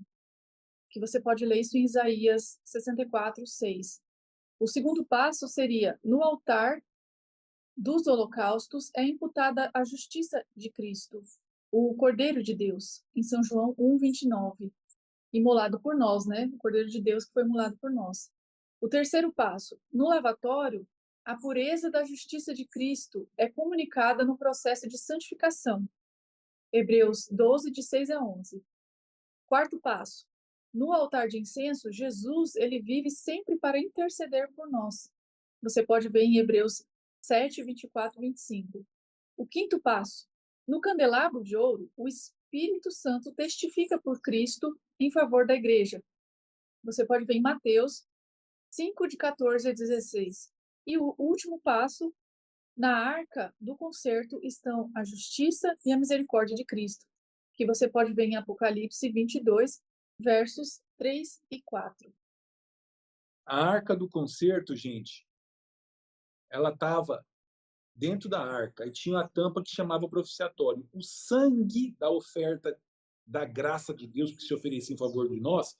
que você pode ler isso em Isaías 64, 6. O segundo passo seria, no altar dos holocaustos é imputada a justiça de Cristo, o Cordeiro de Deus, em São João 1:29, imolado por nós, né? O Cordeiro de Deus que foi imolado por nós. O terceiro passo, no lavatório, a pureza da justiça de Cristo é comunicada no processo de santificação. Hebreus 12, de 6 a 11. Quarto passo, no altar de incenso, Jesus, ele vive sempre para interceder por nós. Você pode ver em Hebreus 7, 24 e 25. O quinto passo, no candelabro de ouro, o Espírito Santo testifica por Cristo em favor da igreja. Você pode ver em Mateus 5, de 14 a 16. E o último passo, na arca do concerto estão a justiça e a misericórdia de Cristo, que você pode ver em Apocalipse 22, versos 3 e 4. A arca do concerto, gente, ela estava dentro da arca e tinha a tampa que chamava propiciatório. O sangue da oferta da graça de Deus que se oferecia em favor de nós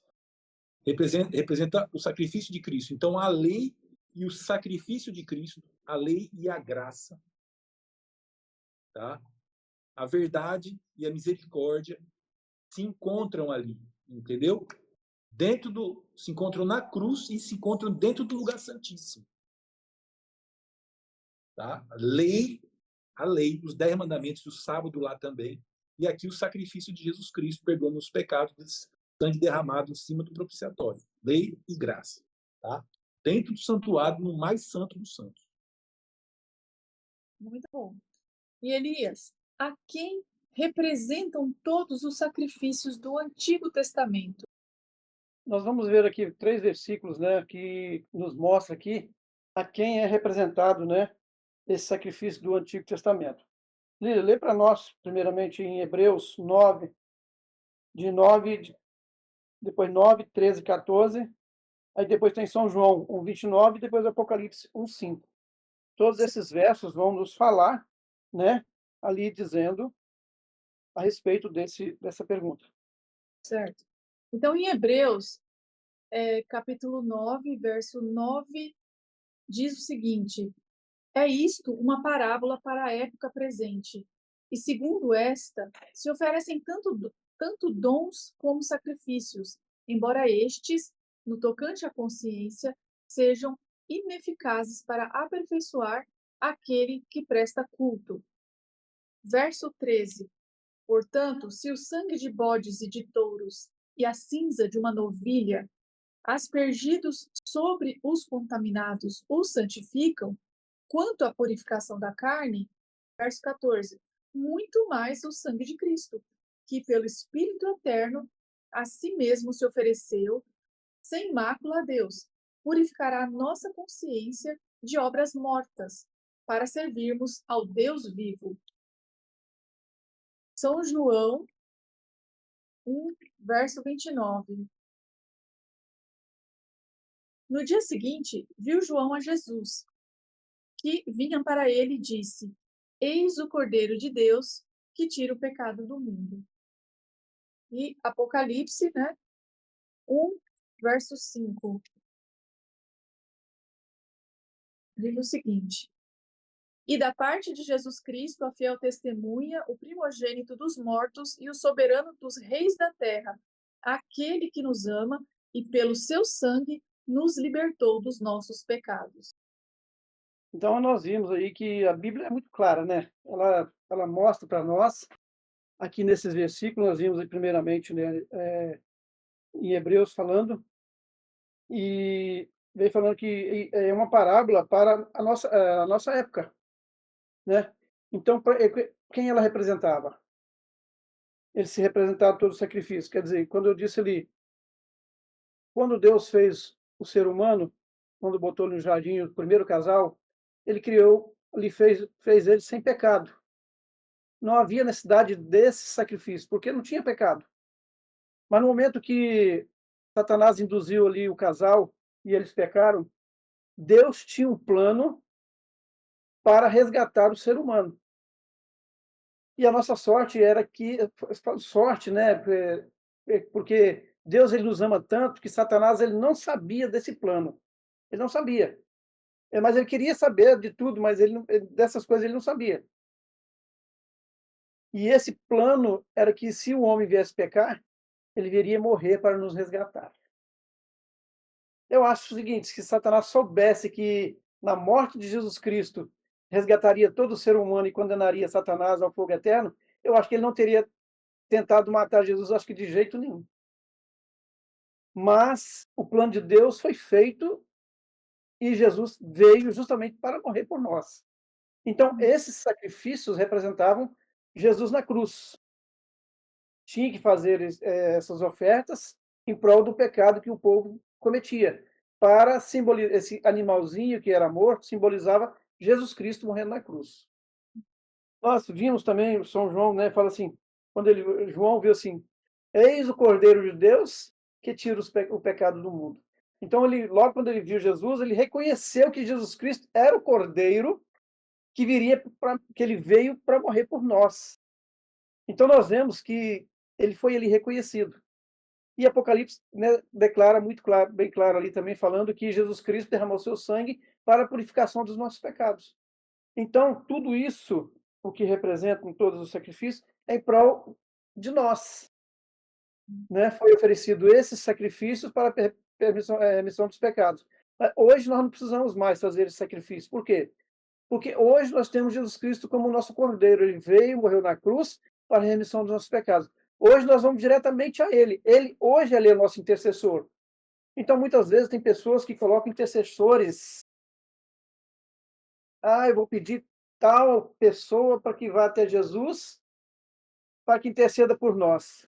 representa o sacrifício de Cristo. Então, a lei e o sacrifício de Cristo, a lei e a graça, tá? A verdade e a misericórdia se encontram ali, entendeu? Se encontram na cruz e se encontram dentro do lugar santíssimo. Tá? A lei, os 10 mandamentos, o sábado lá também, e aqui o sacrifício de Jesus Cristo perdoando os pecados, desse sangue derramado em cima do propiciatório. Lei e graça. Tá? Dentro do santuário, no mais santo dos santos. Muito bom. E Elias, a quem representam todos os sacrifícios do Antigo Testamento? Nós vamos ver aqui 3 versículos, né, que nos mostra aqui a quem é representado, né, esse sacrifício do Antigo Testamento. Lília, lê para nós, primeiramente, em Hebreus 9, depois 9, 13, 14, aí depois tem São João 1:29 e depois Apocalipse 1:5. Todos esses versos vão nos falar, né, ali dizendo a respeito dessa pergunta. Certo. Então, em Hebreus, capítulo 9, verso 9, diz o seguinte: é isto uma parábola para a época presente. E segundo esta, se oferecem tanto dons como sacrifícios, embora estes, no tocante à consciência, sejam ineficazes para aperfeiçoar aquele que presta culto. Verso 13. Portanto, se o sangue de bodes e de touros e a cinza de uma novilha, aspergidos sobre os contaminados, os santificam, quanto à purificação da carne, verso 14, muito mais o sangue de Cristo, que pelo Espírito Eterno a si mesmo se ofereceu, sem mácula a Deus, purificará nossa consciência de obras mortas, para servirmos ao Deus vivo. São João 1, verso 29. No dia seguinte, viu João a Jesus, que vinha para ele e disse: Eis o Cordeiro de Deus que tira o pecado do mundo. E Apocalipse, né? 1, verso 5. Diz o seguinte: E da parte de Jesus Cristo, a fiel testemunha, o primogênito dos mortos e o soberano dos reis da terra, aquele que nos ama e pelo seu sangue nos libertou dos nossos pecados. Então, nós vimos aí que a Bíblia é muito clara, né? Ela mostra para nós, aqui nesses versículos, nós vimos aí primeiramente, né, em Hebreus falando, e veio falando que é uma parábola para a nossa época, né? Então, quem ela representava? ele se representava todo o sacrifício. Quer dizer, quando eu disse ali, quando Deus fez o ser humano, quando botou no jardim o primeiro casal, ele criou, ele fez ele sem pecado. Não havia necessidade desse sacrifício, porque não tinha pecado. Mas no momento que Satanás induziu ali o casal e eles pecaram, Deus tinha um plano para resgatar o ser humano. E a nossa sorte era que, sorte, né? Porque Deus ele nos ama tanto que Satanás ele não sabia desse plano. Ele não sabia. Mas ele queria saber de tudo, mas dessas coisas ele não sabia. E esse plano era que se o homem viesse pecar, ele viria morrer para nos resgatar. Eu acho o seguinte, se Satanás soubesse que na morte de Jesus Cristo resgataria todo o ser humano e condenaria Satanás ao fogo eterno, eu acho que ele não teria tentado matar Jesus, acho que de jeito nenhum. Mas o plano de Deus foi feito e Jesus veio justamente para morrer por nós. Então, esses sacrifícios representavam Jesus na cruz. Tinha que fazer essas ofertas em prol do pecado que o povo cometia. Para simbolizar, esse animalzinho que era morto simbolizava Jesus Cristo morrendo na cruz. Nós vimos também o São João, né, fala assim, João viu assim, eis o Cordeiro de Deus que tira o pecado do mundo. Então, logo quando ele viu Jesus, ele reconheceu que Jesus Cristo era o Cordeiro que ele veio para morrer por nós. Então, nós vemos que ele foi ali reconhecido. E Apocalipse, né, declara muito claro, bem claro ali também, falando que Jesus Cristo derramou seu sangue para a purificação dos nossos pecados. Então, tudo isso, o que representam todos os sacrifícios, é em prol de nós. Né? Foi oferecido esses sacrifícios para a remissão dos pecados. Hoje nós não precisamos mais fazer esse sacrifício. Por quê? Porque hoje nós temos Jesus Cristo como nosso Cordeiro. Ele veio, morreu na cruz para a remissão dos nossos pecados. Hoje nós vamos diretamente a Ele. Hoje ele é nosso intercessor. Então, muitas vezes, tem pessoas que colocam intercessores. Eu vou pedir tal pessoa para que vá até Jesus, para que interceda por nós.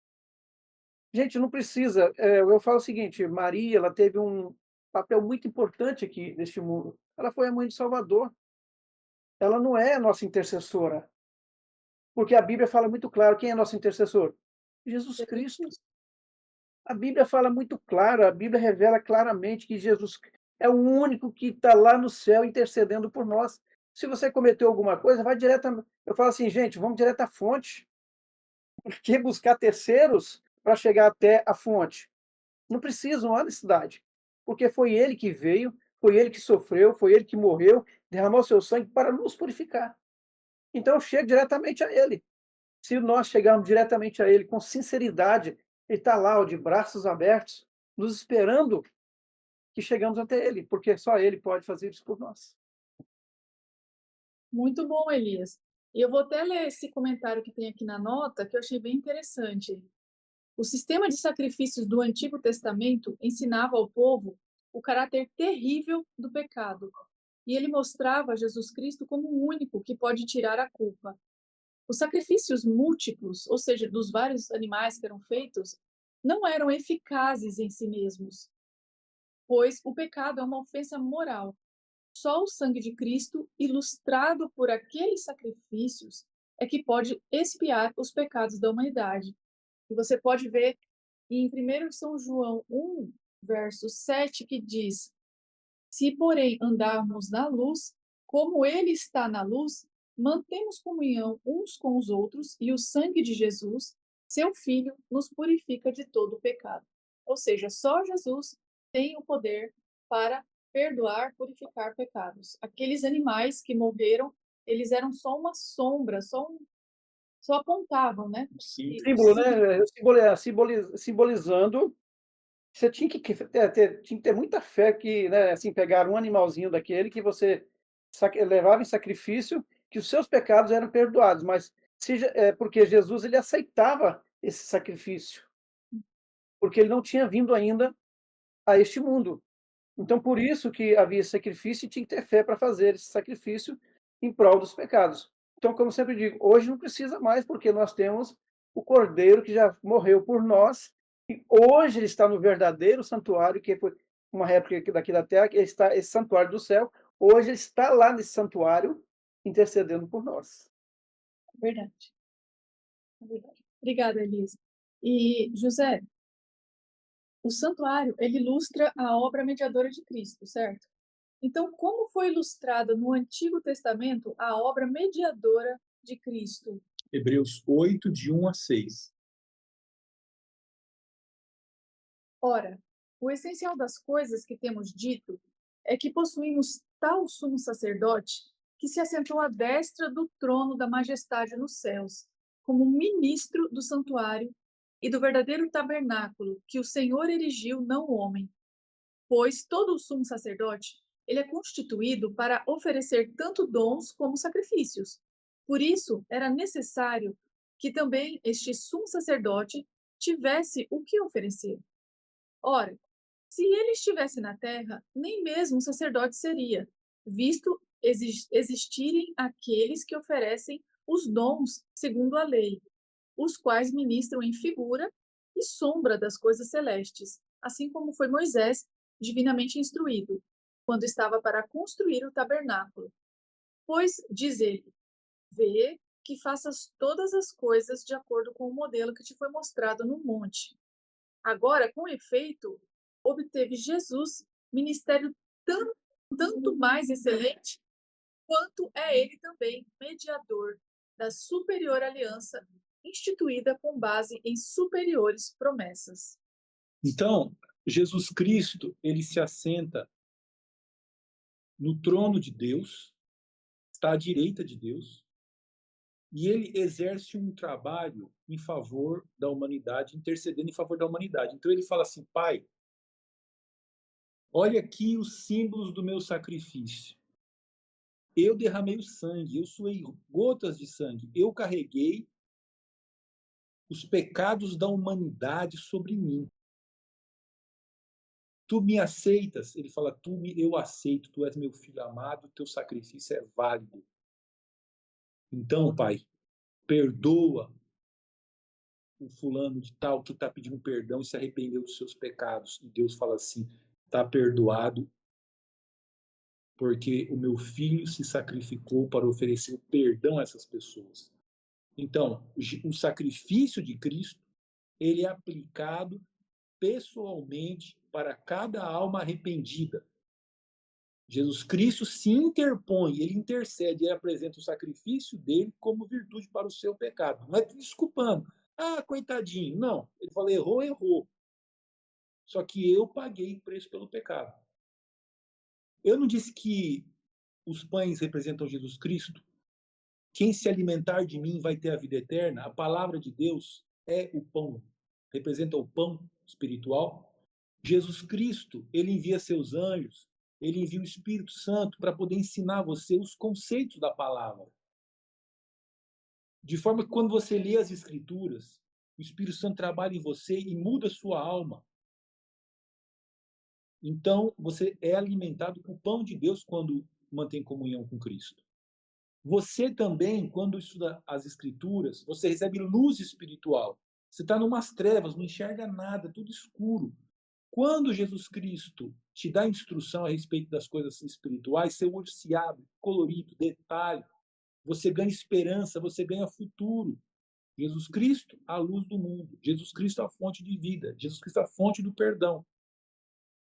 Gente, não precisa. Eu falo o seguinte, Maria, ela teve um papel muito importante aqui neste mundo. Ela foi a mãe de Salvador. Ela não é a nossa intercessora. Porque a Bíblia fala muito claro, quem é nosso intercessor? Jesus Cristo. A Bíblia fala muito claro, a Bíblia revela claramente que Jesus é o único que está lá no céu intercedendo por nós. Se você cometeu alguma coisa, vai diretamente. Eu falo assim, gente, vamos direto à fonte. Por que buscar terceiros para chegar até a fonte? Não precisa, não há necessidade. Porque foi ele que veio, foi ele que sofreu, foi ele que morreu, derramou seu sangue para nos purificar. Então, chega diretamente a ele. Se nós chegarmos diretamente a ele com sinceridade, ele está lá, ó, de braços abertos, nos esperando que chegamos até ele, porque só ele pode fazer isso por nós. Muito bom, Elias. E eu vou até ler esse comentário que tem aqui na nota, que eu achei bem interessante. O sistema de sacrifícios do Antigo Testamento ensinava ao povo o caráter terrível do pecado, e ele mostrava Jesus Cristo como o único que pode tirar a culpa. Os sacrifícios múltiplos, ou seja, dos vários animais que eram feitos, não eram eficazes em si mesmos, pois o pecado é uma ofensa moral. Só o sangue de Cristo, ilustrado por aqueles sacrifícios, é que pode expiar os pecados da humanidade. E você pode ver em 1 São João 1, verso 7, que diz: se, porém, andarmos na luz, como ele está na luz, mantemos comunhão uns com os outros, e o sangue de Jesus, seu Filho, nos purifica de todo o pecado. Ou seja, só Jesus tem o poder para perdoar, purificar pecados. Aqueles animais que morreram, eles eram só uma sombra, só apontavam, né? Sim. Símbolo, né? Simbolizando. Você tinha que ter muita fé que, né, assim, pegar um animalzinho daquele que você levava em sacrifício, que os seus pecados eram perdoados, mas porque Jesus ele aceitava esse sacrifício, porque ele não tinha vindo ainda a este mundo. Então, por isso que havia esse sacrifício e tinha que ter fé para fazer esse sacrifício em prol dos pecados. Então, como sempre digo, hoje não precisa mais, porque nós temos o Cordeiro que já morreu por nós, e hoje ele está no verdadeiro santuário, que foi uma réplica aqui daqui da terra, que está esse santuário do céu, hoje ele está lá nesse santuário, intercedendo por nós. Verdade. É verdade. Obrigada, Elisa. E, José, o santuário, ele ilustra a obra mediadora de Cristo, certo? Então, como foi ilustrada no Antigo Testamento a obra mediadora de Cristo? Hebreus 8, de 1 a 6. Ora, o essencial das coisas que temos dito é que possuímos tal sumo sacerdote que se assentou à destra do trono da majestade nos céus, como ministro do santuário e do verdadeiro tabernáculo que o Senhor erigiu, não o homem. Pois todo o sumo sacerdote, ele é constituído para oferecer tanto dons como sacrifícios. Por isso, era necessário que também este sumo sacerdote tivesse o que oferecer. Ora, se ele estivesse na terra, nem mesmo sacerdote seria, visto existirem aqueles que oferecem os dons segundo a lei, os quais ministram em figura e sombra das coisas celestes, assim como foi Moisés divinamente instruído, quando estava para construir o tabernáculo. Pois, diz ele, vê que faças todas as coisas de acordo com o modelo que te foi mostrado no monte. Agora, com efeito, obteve Jesus ministério tanto mais excelente, quanto é ele também mediador da superior aliança, instituída com base em superiores promessas. Então, Jesus Cristo, ele se assenta no trono de Deus, está à direita de Deus, e ele exerce um trabalho em favor da humanidade, intercedendo em favor da humanidade. Então ele fala assim: Pai, olha aqui os símbolos do meu sacrifício. Eu derramei o sangue, eu suei gotas de sangue, eu carreguei os pecados da humanidade sobre mim. Tu me aceitas? Ele fala, eu aceito, tu és meu filho amado, teu sacrifício é válido. Então, Pai, perdoa o fulano de tal que está pedindo perdão e se arrependeu dos seus pecados. E Deus fala assim, está perdoado, porque o meu filho se sacrificou para oferecer o perdão a essas pessoas. Então, o sacrifício de Cristo, ele é aplicado pessoalmente para cada alma arrependida. Jesus Cristo se interpõe, ele intercede, ele apresenta o sacrifício dele como virtude para o seu pecado. Não é desculpando. Ah, coitadinho. Não. Ele fala, errou, errou. Só que eu paguei o preço pelo pecado. Eu não disse que os pães representam Jesus Cristo? Quem se alimentar de mim vai ter a vida eterna. A palavra de Deus é o pão, representa o pão espiritual. Jesus Cristo, ele envia seus anjos, ele envia o Espírito Santo para poder ensinar você os conceitos da palavra. De forma que quando você lê as Escrituras, o Espírito Santo trabalha em você e muda a sua alma. Então, você é alimentado com o pão de Deus quando mantém comunhão com Cristo. Você também, quando estuda as Escrituras, você recebe luz espiritual. Você está numas trevas, não enxerga nada, tudo escuro. Quando Jesus Cristo te dá instrução a respeito das coisas espirituais, seu olho se abre, colorido, detalhe. Você ganha esperança, você ganha futuro. Jesus Cristo, a luz do mundo. Jesus Cristo, a fonte de vida. Jesus Cristo, a fonte do perdão.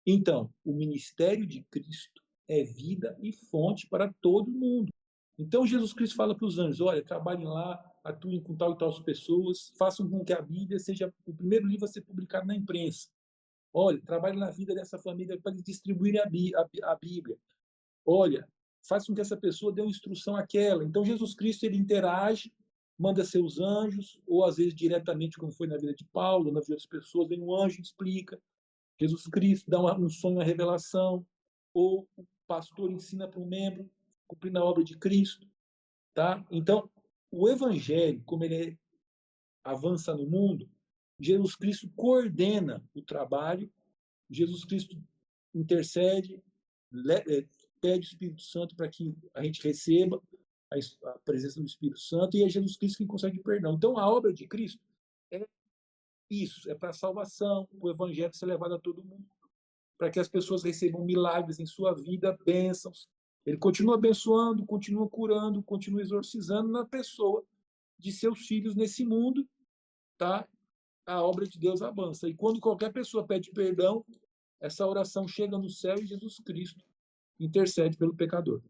Então, o ministério de Cristo é vida e fonte para todo mundo. Então, Jesus Cristo fala para os anjos, olha, trabalhem lá, atuem com tal e tal pessoas, façam com que a Bíblia seja o primeiro livro a ser publicado na imprensa. Olha, trabalhem na vida dessa família para distribuir a Bíblia. Olha, faça com que essa pessoa dê uma instrução àquela. Então, Jesus Cristo, ele interage, manda seus anjos, ou às vezes diretamente, como foi na vida de Paulo, na vida de outras pessoas, vem um anjo e explica. Jesus Cristo dá um sonho, uma revelação, ou o pastor ensina para um membro, cumprindo a obra de Cristo. Tá? Então, o evangelho, como ele avança no mundo, Jesus Cristo coordena o trabalho, Jesus Cristo intercede, pede o Espírito Santo para que a gente receba a presença do Espírito Santo, e é Jesus Cristo quem consegue perdão. Então, a obra de Cristo isso, é para a salvação, o evangelho ser levado a todo mundo, para que as pessoas recebam milagres em sua vida, bênçãos. Ele continua abençoando, continua curando, continua exorcizando na pessoa de seus filhos nesse mundo, tá? A obra de Deus avança. E quando qualquer pessoa pede perdão, essa oração chega no céu e Jesus Cristo intercede pelo pecador.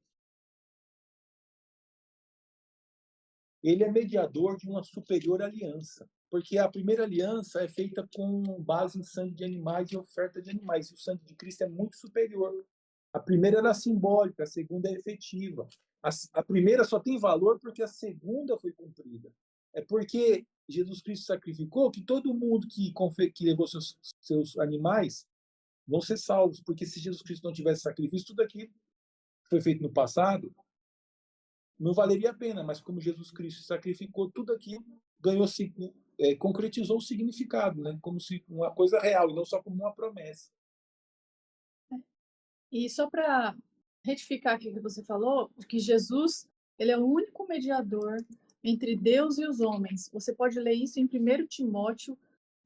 Ele é mediador de uma superior aliança, porque a primeira aliança é feita com base em sangue de animais e oferta de animais, e o sangue de Cristo é muito superior. A primeira era simbólica, a segunda é efetiva. A primeira só tem valor porque a segunda foi cumprida. É porque Jesus Cristo sacrificou que todo mundo que levou seus animais vão ser salvos, porque se Jesus Cristo não tivesse sacrifício, tudo aquilo que foi feito no passado não valeria a pena, mas como Jesus Cristo sacrificou tudo aquilo, ganhou concretizou o significado, né? Como se uma coisa real e não só como uma promessa. E só para retificar aqui o que você falou, que Jesus, ele é o único mediador entre Deus e os homens. Você pode ler isso em 1 Timóteo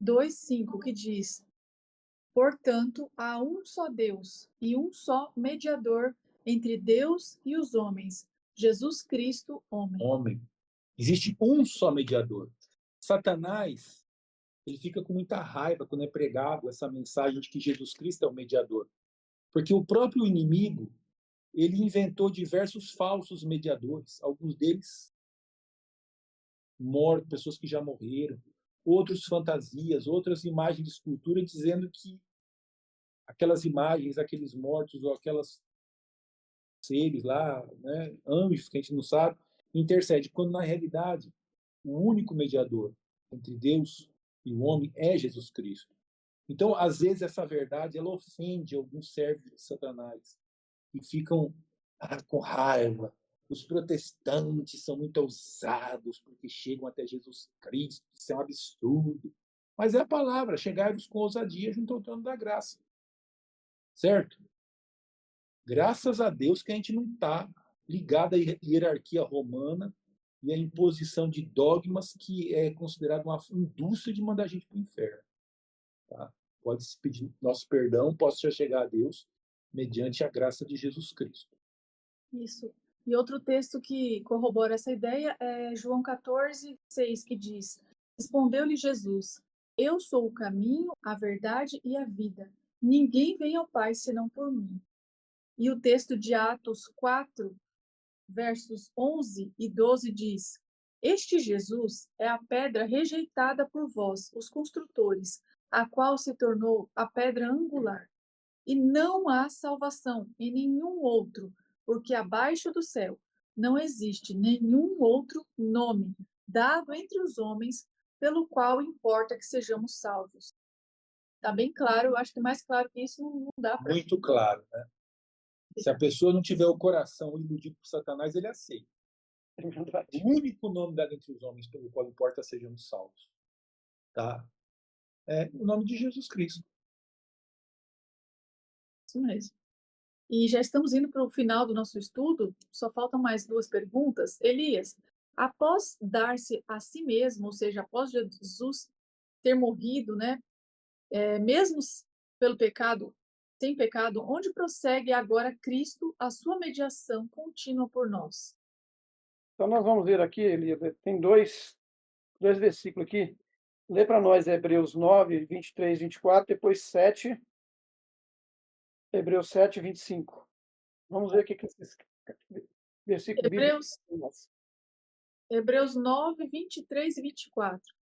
2,5, que diz: portanto, há um só Deus e um só mediador entre Deus e os homens, Jesus Cristo, homem. Existe um só mediador. Satanás, ele fica com muita raiva quando é pregado essa mensagem de que Jesus Cristo é o mediador. Porque o próprio inimigo, ele inventou diversos falsos mediadores, alguns deles mortos, pessoas que já morreram, outros fantasias, outras imagens de escultura, dizendo que aquelas imagens, aqueles mortos ou aquelas seres lá, né, anjos que a gente não sabe, intercede, quando na realidade o único mediador entre Deus e o homem é Jesus Cristo. Então, às vezes essa verdade ela ofende alguns servos de Satanás e ficam com raiva. Os protestantes são muito ousados porque chegam até Jesus Cristo, isso é um absurdo. Mas é a palavra, chegai-vos com ousadia junto ao trono da graça. Certo? Graças a Deus que a gente não está ligado à hierarquia romana e à imposição de dogmas que é considerado uma indústria de mandar a gente para o inferno. Tá? Pode se pedir nosso perdão, posso já chegar a Deus mediante a graça de Jesus Cristo. Isso. E outro texto que corrobora essa ideia é João 14:6, que diz: respondeu-lhe Jesus: eu sou o caminho, a verdade e a vida. Ninguém vem ao Pai senão por mim. E o texto de Atos 4, versos 11 e 12 diz: este Jesus é a pedra rejeitada por vós, os construtores, a qual se tornou a pedra angular. E não há salvação em nenhum outro, porque abaixo do céu não existe nenhum outro nome dado entre os homens pelo qual importa que sejamos salvos. Está bem claro, eu acho que mais claro que isso não dá para. Muito claro, né? Se a pessoa não tiver o coração iludido por Satanás, ele aceita. É verdade. O único nome dado entre os homens pelo qual importa sejamos salvos, tá? É o nome de Jesus Cristo. Isso mesmo. E já estamos indo para o final do nosso estudo, só faltam mais 2 perguntas. Elias, após dar-se a si mesmo, ou seja, após Jesus ter morrido, né, mesmo pelo pecado, sem pecado, onde prossegue agora Cristo a sua mediação contínua por nós? Então nós vamos ver aqui, Elias, tem dois versículos aqui. Lê para nós Hebreus 9, 23, 24, depois 7, Hebreus 7, 25. Vamos ver o que esse versículo bíblico Hebreus 9, 23 e 24.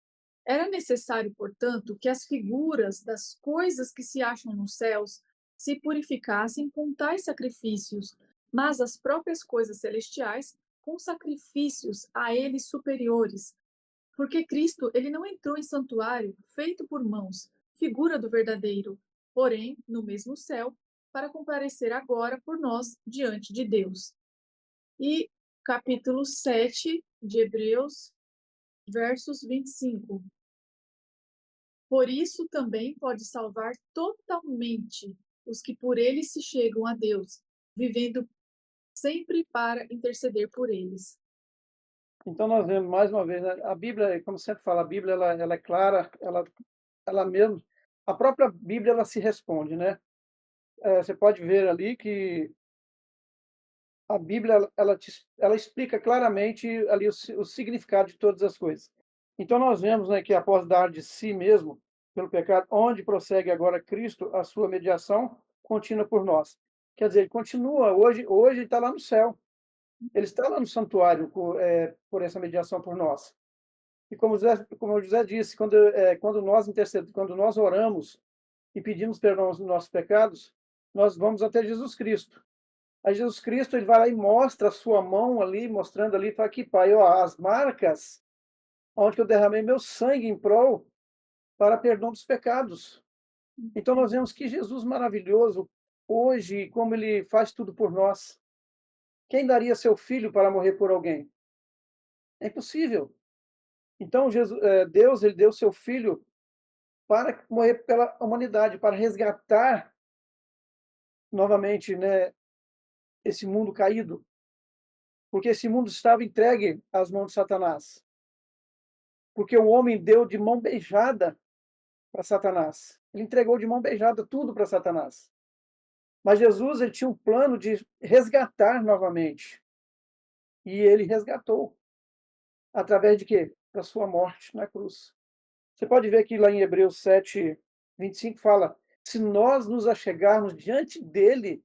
Era necessário, portanto, que as figuras das coisas que se acham nos céus se purificassem com tais sacrifícios, mas as próprias coisas celestiais com sacrifícios a eles superiores. Porque Cristo, ele não entrou em santuário feito por mãos, figura do verdadeiro, porém no mesmo céu, para comparecer agora por nós diante de Deus. E capítulo 7 de Hebreus, versos 25. Por isso também pode salvar totalmente os que por ele se chegam a Deus, vivendo sempre para interceder por eles. Então nós vemos mais uma vez, né, a Bíblia, como sempre fala, a Bíblia ela é clara, ela ela mesma, a própria Bíblia, ela se responde, né? Você pode ver ali que a Bíblia, ela explica claramente ali o significado de todas as coisas. Então nós vemos, né, que após dar de si mesmo pelo pecado, onde prossegue agora Cristo a sua mediação contínua por nós. Quer dizer, ele continua, hoje ele está lá no céu. Ele está lá no santuário por essa mediação por nós. E como o José disse, quando nós oramos e pedimos perdão aos nossos pecados, nós vamos até Jesus Cristo. Aí Jesus Cristo, ele vai lá e mostra a sua mão ali, mostrando ali, fala aqui, Pai, ó, as marcas onde eu derramei meu sangue em prol para perdão dos pecados. Então nós vemos que Jesus maravilhoso, hoje, como ele faz tudo por nós. Quem daria seu filho para morrer por alguém? É impossível. Então Deus, ele deu seu filho para morrer pela humanidade, para resgatar novamente, né, esse mundo caído, porque esse mundo estava entregue às mãos de Satanás. Porque o homem deu de mão beijada para Satanás. Ele entregou de mão beijada tudo para Satanás. Mas Jesus, ele tinha um plano de resgatar novamente. E ele resgatou. Através de quê? Da sua morte na cruz. Você pode ver que lá em Hebreus 7:25 fala: se nós nos achegarmos diante dele,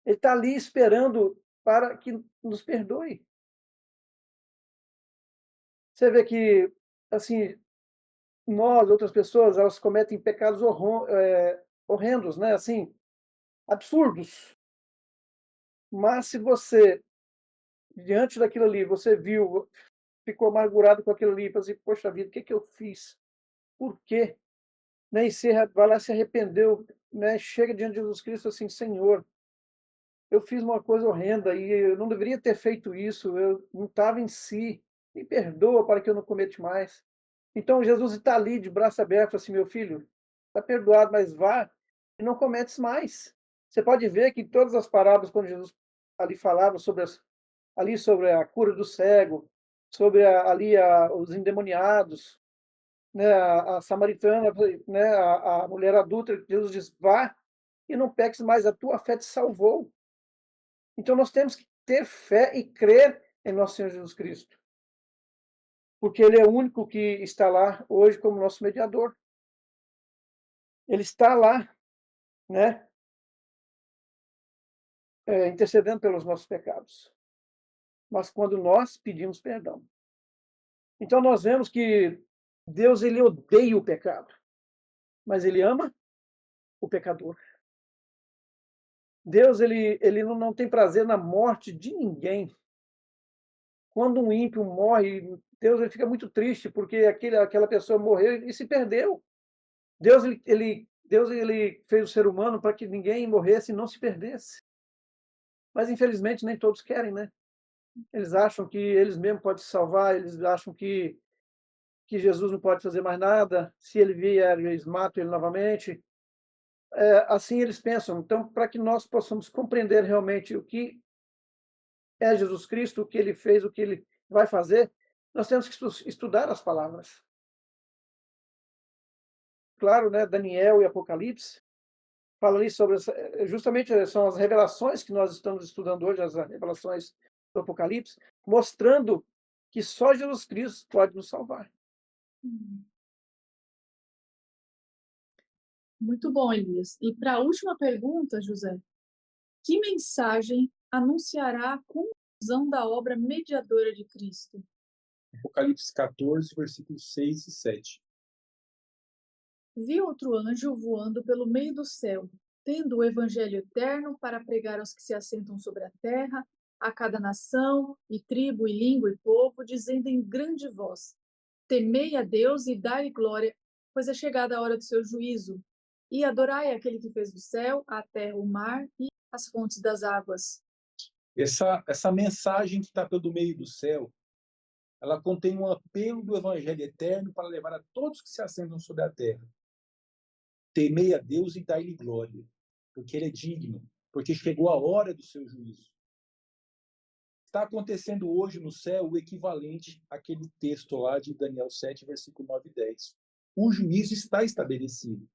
ele está ali esperando para que nos perdoe. Você vê que, assim, nós, outras pessoas, elas cometem pecados horrendos, né? Assim, absurdos. Mas se você, diante daquilo ali, você viu, ficou amargurado com aquilo ali, falou assim, poxa vida, o que que eu fiz? Por quê? Né? E você vai lá, se arrependeu, né? Chega diante de Jesus Cristo assim, Senhor, eu fiz uma coisa horrenda e eu não deveria ter feito isso, eu não estava em si, me perdoa para que eu não cometa mais. Então Jesus está ali de braço aberto, assim, meu filho, está perdoado, mas vá e não cometes mais. Você pode ver que em todas as parábolas, quando Jesus ali falava sobre a cura do cego, sobre os endemoniados, né, a samaritana, né, a mulher adulta, Jesus diz, vá e não peques mais, a tua fé te salvou. Então nós temos que ter fé e crer em nosso Senhor Jesus Cristo, porque ele é o único que está lá hoje como nosso mediador. Ele está lá, né, intercedendo pelos nossos pecados. Mas quando nós pedimos perdão. Então nós vemos que Deus, ele odeia o pecado, mas ele ama o pecador. Deus, ele não tem prazer na morte de ninguém. Quando um ímpio morre, Deus, ele fica muito triste, porque aquela pessoa morreu e se perdeu. Deus, ele fez o ser humano para que ninguém morresse e não se perdesse. Mas, infelizmente, nem todos querem, né? Eles acham que eles mesmos podem se salvar, eles acham que Jesus não pode fazer mais nada, se ele vier, eles matam ele novamente. Assim eles pensam. Então, para que nós possamos compreender realmente o que é Jesus Cristo, o que ele fez, o que ele vai fazer, nós temos que estudar as palavras. Claro, né, Daniel e Apocalipse fala ali sobre justamente são as revelações que nós estamos estudando hoje, as revelações do Apocalipse, mostrando que só Jesus Cristo pode nos salvar. Muito bom, Elias. E para a última pergunta, José, que mensagem anunciará a conclusão da obra mediadora de Cristo? Apocalipse 14, versículos 6 e 7. Vi outro anjo voando pelo meio do céu, tendo o evangelho eterno para pregar aos que se assentam sobre a terra, a cada nação, e tribo, e língua, e povo, dizendo em grande voz: temei a Deus e dai-lhe glória, pois é chegada a hora do seu juízo. E adorai aquele que fez o céu, a terra, o mar e as fontes das águas. Essa mensagem que está pelo meio do céu, ela contém um apelo do evangelho eterno para levar a todos que se assentam sobre a terra. Temei a Deus e dai-lhe glória, porque ele é digno, porque chegou a hora do seu juízo. Está acontecendo hoje no céu o equivalente àquele texto lá de Daniel 7, versículo 9 e 10. o juízo está estabelecido.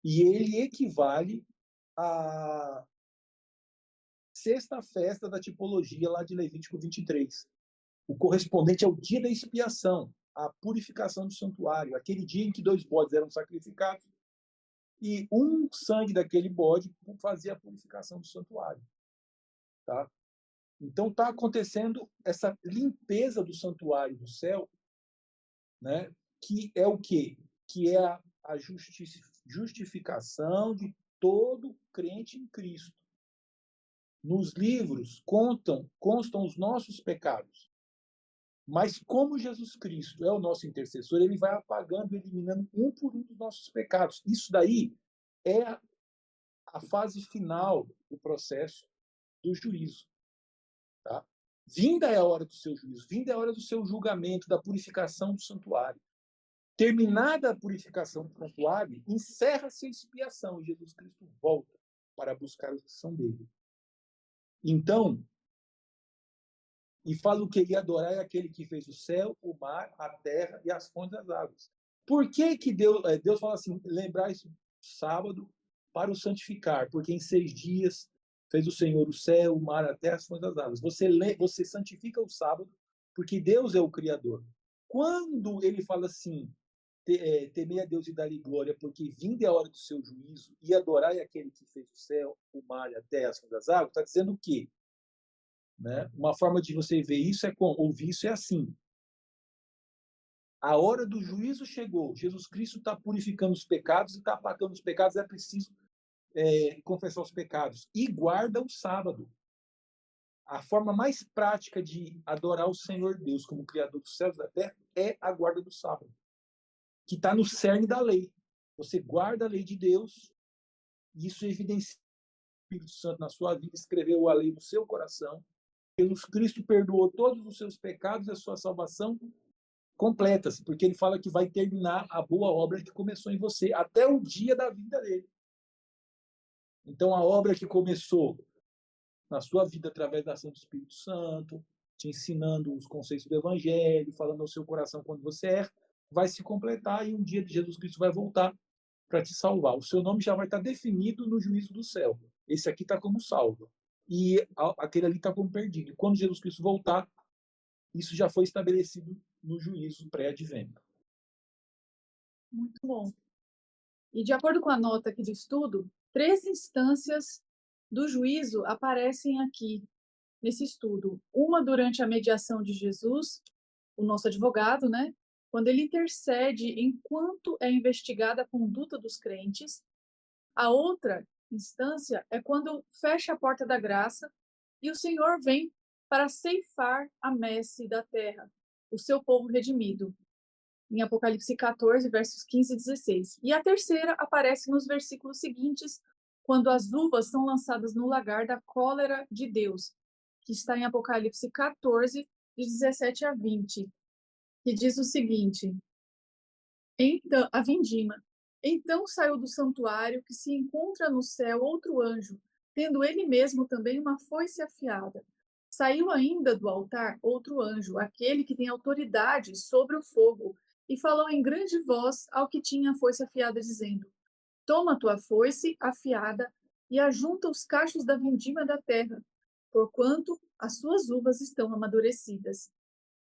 E ele equivale à sexta festa da tipologia lá de Levítico 23. O correspondente ao dia da expiação, a purificação do santuário, aquele dia em que 2 bodes eram sacrificados e um sangue daquele bode fazia a purificação do santuário. Tá? Então está acontecendo essa limpeza do santuário do céu, né? Que é o quê? Que é a justificação de todo crente em Cristo. Nos livros constam os nossos pecados. Mas como Jesus Cristo é o nosso intercessor, ele vai apagando, eliminando um por um dos nossos pecados. Isso daí é a fase final do processo do juízo. Tá? Vinda é a hora do seu juízo, vinda é a hora do seu julgamento, da purificação do santuário. Terminada a purificação do santuário, encerra-se a expiação e Jesus Cristo volta para buscar os que são dele. Então, e fala o que? E adorar é aquele que fez o céu, o mar, a terra e as fontes das águas. Por que Deus fala assim, lembrar isso sábado para o santificar? Porque em 6 dias fez o Senhor o céu, o mar, a terra, as fontes das águas. Você santifica o sábado porque Deus é o Criador. Quando ele fala assim, temer a Deus e dar-lhe glória, porque vinda é a hora do seu juízo, e adorar é aquele que fez o céu, o mar, a terra, as fontes das águas, está dizendo o quê? Né? Uma forma de você ver isso ouvir isso é assim. A hora do juízo chegou. Jesus Cristo está purificando os pecados e está apagando os pecados. É preciso confessar os pecados. E guarda o sábado. A forma mais prática de adorar o Senhor Deus como Criador dos céus e da terra é a guarda do sábado, que está no cerne da lei. Você guarda a lei de Deus, e isso evidencia o Espírito Santo na sua vida, escreveu a lei no seu coração. Jesus Cristo perdoou todos os seus pecados e a sua salvação completa-se, porque ele fala que vai terminar a boa obra que começou em você, até o dia da vida dele. Então, a obra que começou na sua vida através da ação do Espírito Santo, te ensinando os conceitos do Evangelho, falando ao seu coração quando você erra, vai se completar e um dia Jesus Cristo vai voltar para te salvar. O seu nome já vai estar definido no juízo do céu. Esse aqui está como salvo. E aquele ali está como perdido. E quando Jesus Cristo voltar, isso já foi estabelecido no juízo pré-advento. Muito bom. E de acordo com a nota aqui do estudo, 3 instâncias do juízo aparecem aqui nesse estudo. Uma durante a mediação de Jesus, o nosso advogado, né? Quando ele intercede enquanto é investigada a conduta dos crentes. A outra instância é quando fecha a porta da graça e o Senhor vem para ceifar a messe da terra, o seu povo redimido, em Apocalipse 14, versos 15 e 16. E a terceira aparece nos versículos seguintes, quando as uvas são lançadas no lagar da cólera de Deus, que está em Apocalipse 14, de 17 a 20, que diz o seguinte: então, a vindima. Então saiu do santuário, que se encontra no céu, outro anjo, tendo ele mesmo também uma foice afiada. Saiu ainda do altar outro anjo, aquele que tem autoridade sobre o fogo, e falou em grande voz ao que tinha a foice afiada, dizendo: Toma tua foice afiada e ajunta os cachos da vindima da terra, porquanto as suas uvas estão amadurecidas.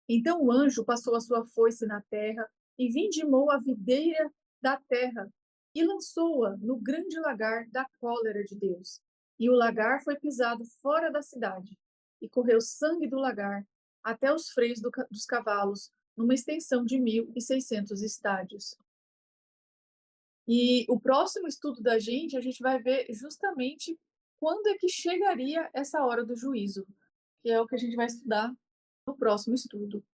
Então o anjo passou a sua foice na terra e vindimou a videira da terra e lançou-a no grande lagar da cólera de Deus. E o lagar foi pisado fora da cidade, e correu sangue do lagar até os freios dos cavalos, numa extensão de 1.600 estádios. E o próximo estudo da gente, a gente vai ver justamente quando é que chegaria essa hora do juízo, que é o que a gente vai estudar no próximo estudo.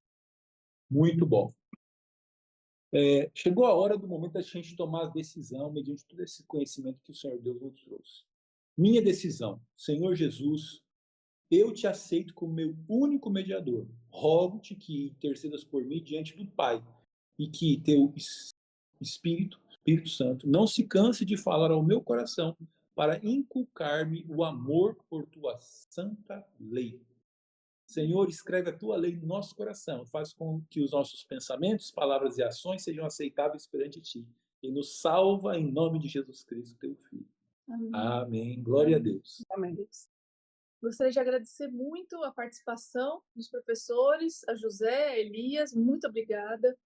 Muito bom. Chegou a hora do momento da gente tomar a decisão mediante todo esse conhecimento que o Senhor Deus nos trouxe. Minha decisão, Senhor Jesus, eu te aceito como meu único mediador. Rogo-te que intercedas por mim diante do Pai e que teu Espírito Santo, não se canse de falar ao meu coração para inculcar-me o amor por tua santa lei. Senhor, escreve a tua lei no nosso coração, faz com que os nossos pensamentos, palavras e ações sejam aceitáveis perante ti. E nos salva em nome de Jesus Cristo, teu Filho. Amém. Amém. Glória a Deus. Amém. Deus. Gostaria de agradecer muito a participação dos professores, a José, a Elias, muito obrigada.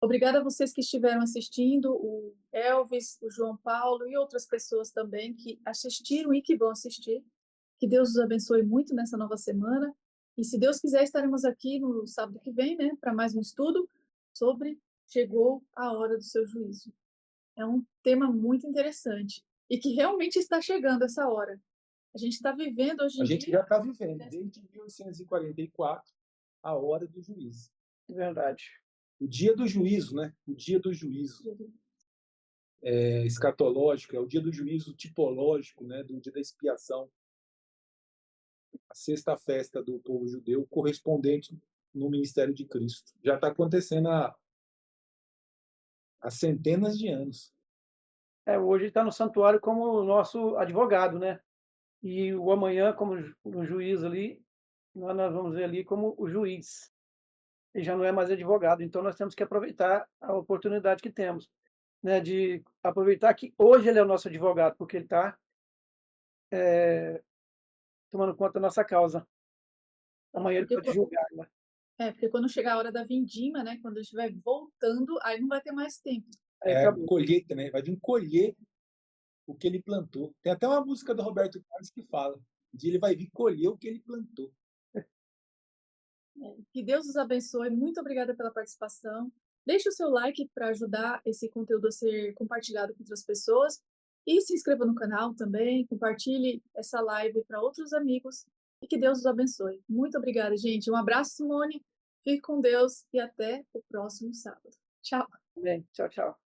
Obrigada a vocês que estiveram assistindo, o Elvis, o João Paulo e outras pessoas também que assistiram e que vão assistir. Que Deus os abençoe muito nessa nova semana. E se Deus quiser, estaremos aqui no sábado que vem, né, para mais um estudo sobre Chegou a Hora do Seu Juízo. É um tema muito interessante e que realmente está chegando essa hora. A gente está vivendo hoje A em gente dia. já está vivendo, desde 1844, a hora do juízo. Verdade. O dia do juízo, né? O dia do juízo escatológico, é o dia do juízo tipológico, né? Do dia da expiação. A sexta festa do povo judeu, correspondente no ministério de Cristo. Já está acontecendo há centenas de anos. Hoje está no santuário como o nosso advogado, né? E o amanhã, como o juiz ali, nós vamos ver ali como o juiz. Ele já não é mais advogado, então nós temos que aproveitar a oportunidade que temos, né? De aproveitar que hoje ele é o nosso advogado, porque ele está tomando conta da nossa causa. Amanhã ele Porque pode julgar, né? porque quando chegar a hora da vindima, né, quando ele estiver voltando, aí não vai ter mais tempo. Aí acabou. Colheita, né? Vai vir colher o que ele plantou. Tem até uma música do Roberto Carlos que fala: um dia ele vai vir colher o que ele plantou. Que Deus os abençoe. Muito obrigada pela participação. Deixe o seu like para ajudar esse conteúdo a ser compartilhado com outras pessoas. E se inscreva no canal também. Compartilhe essa live para outros amigos. E que Deus os abençoe. Muito obrigada, gente. Um abraço, Simone. Fique com Deus e até o próximo sábado. Tchau. Bem, tchau, tchau.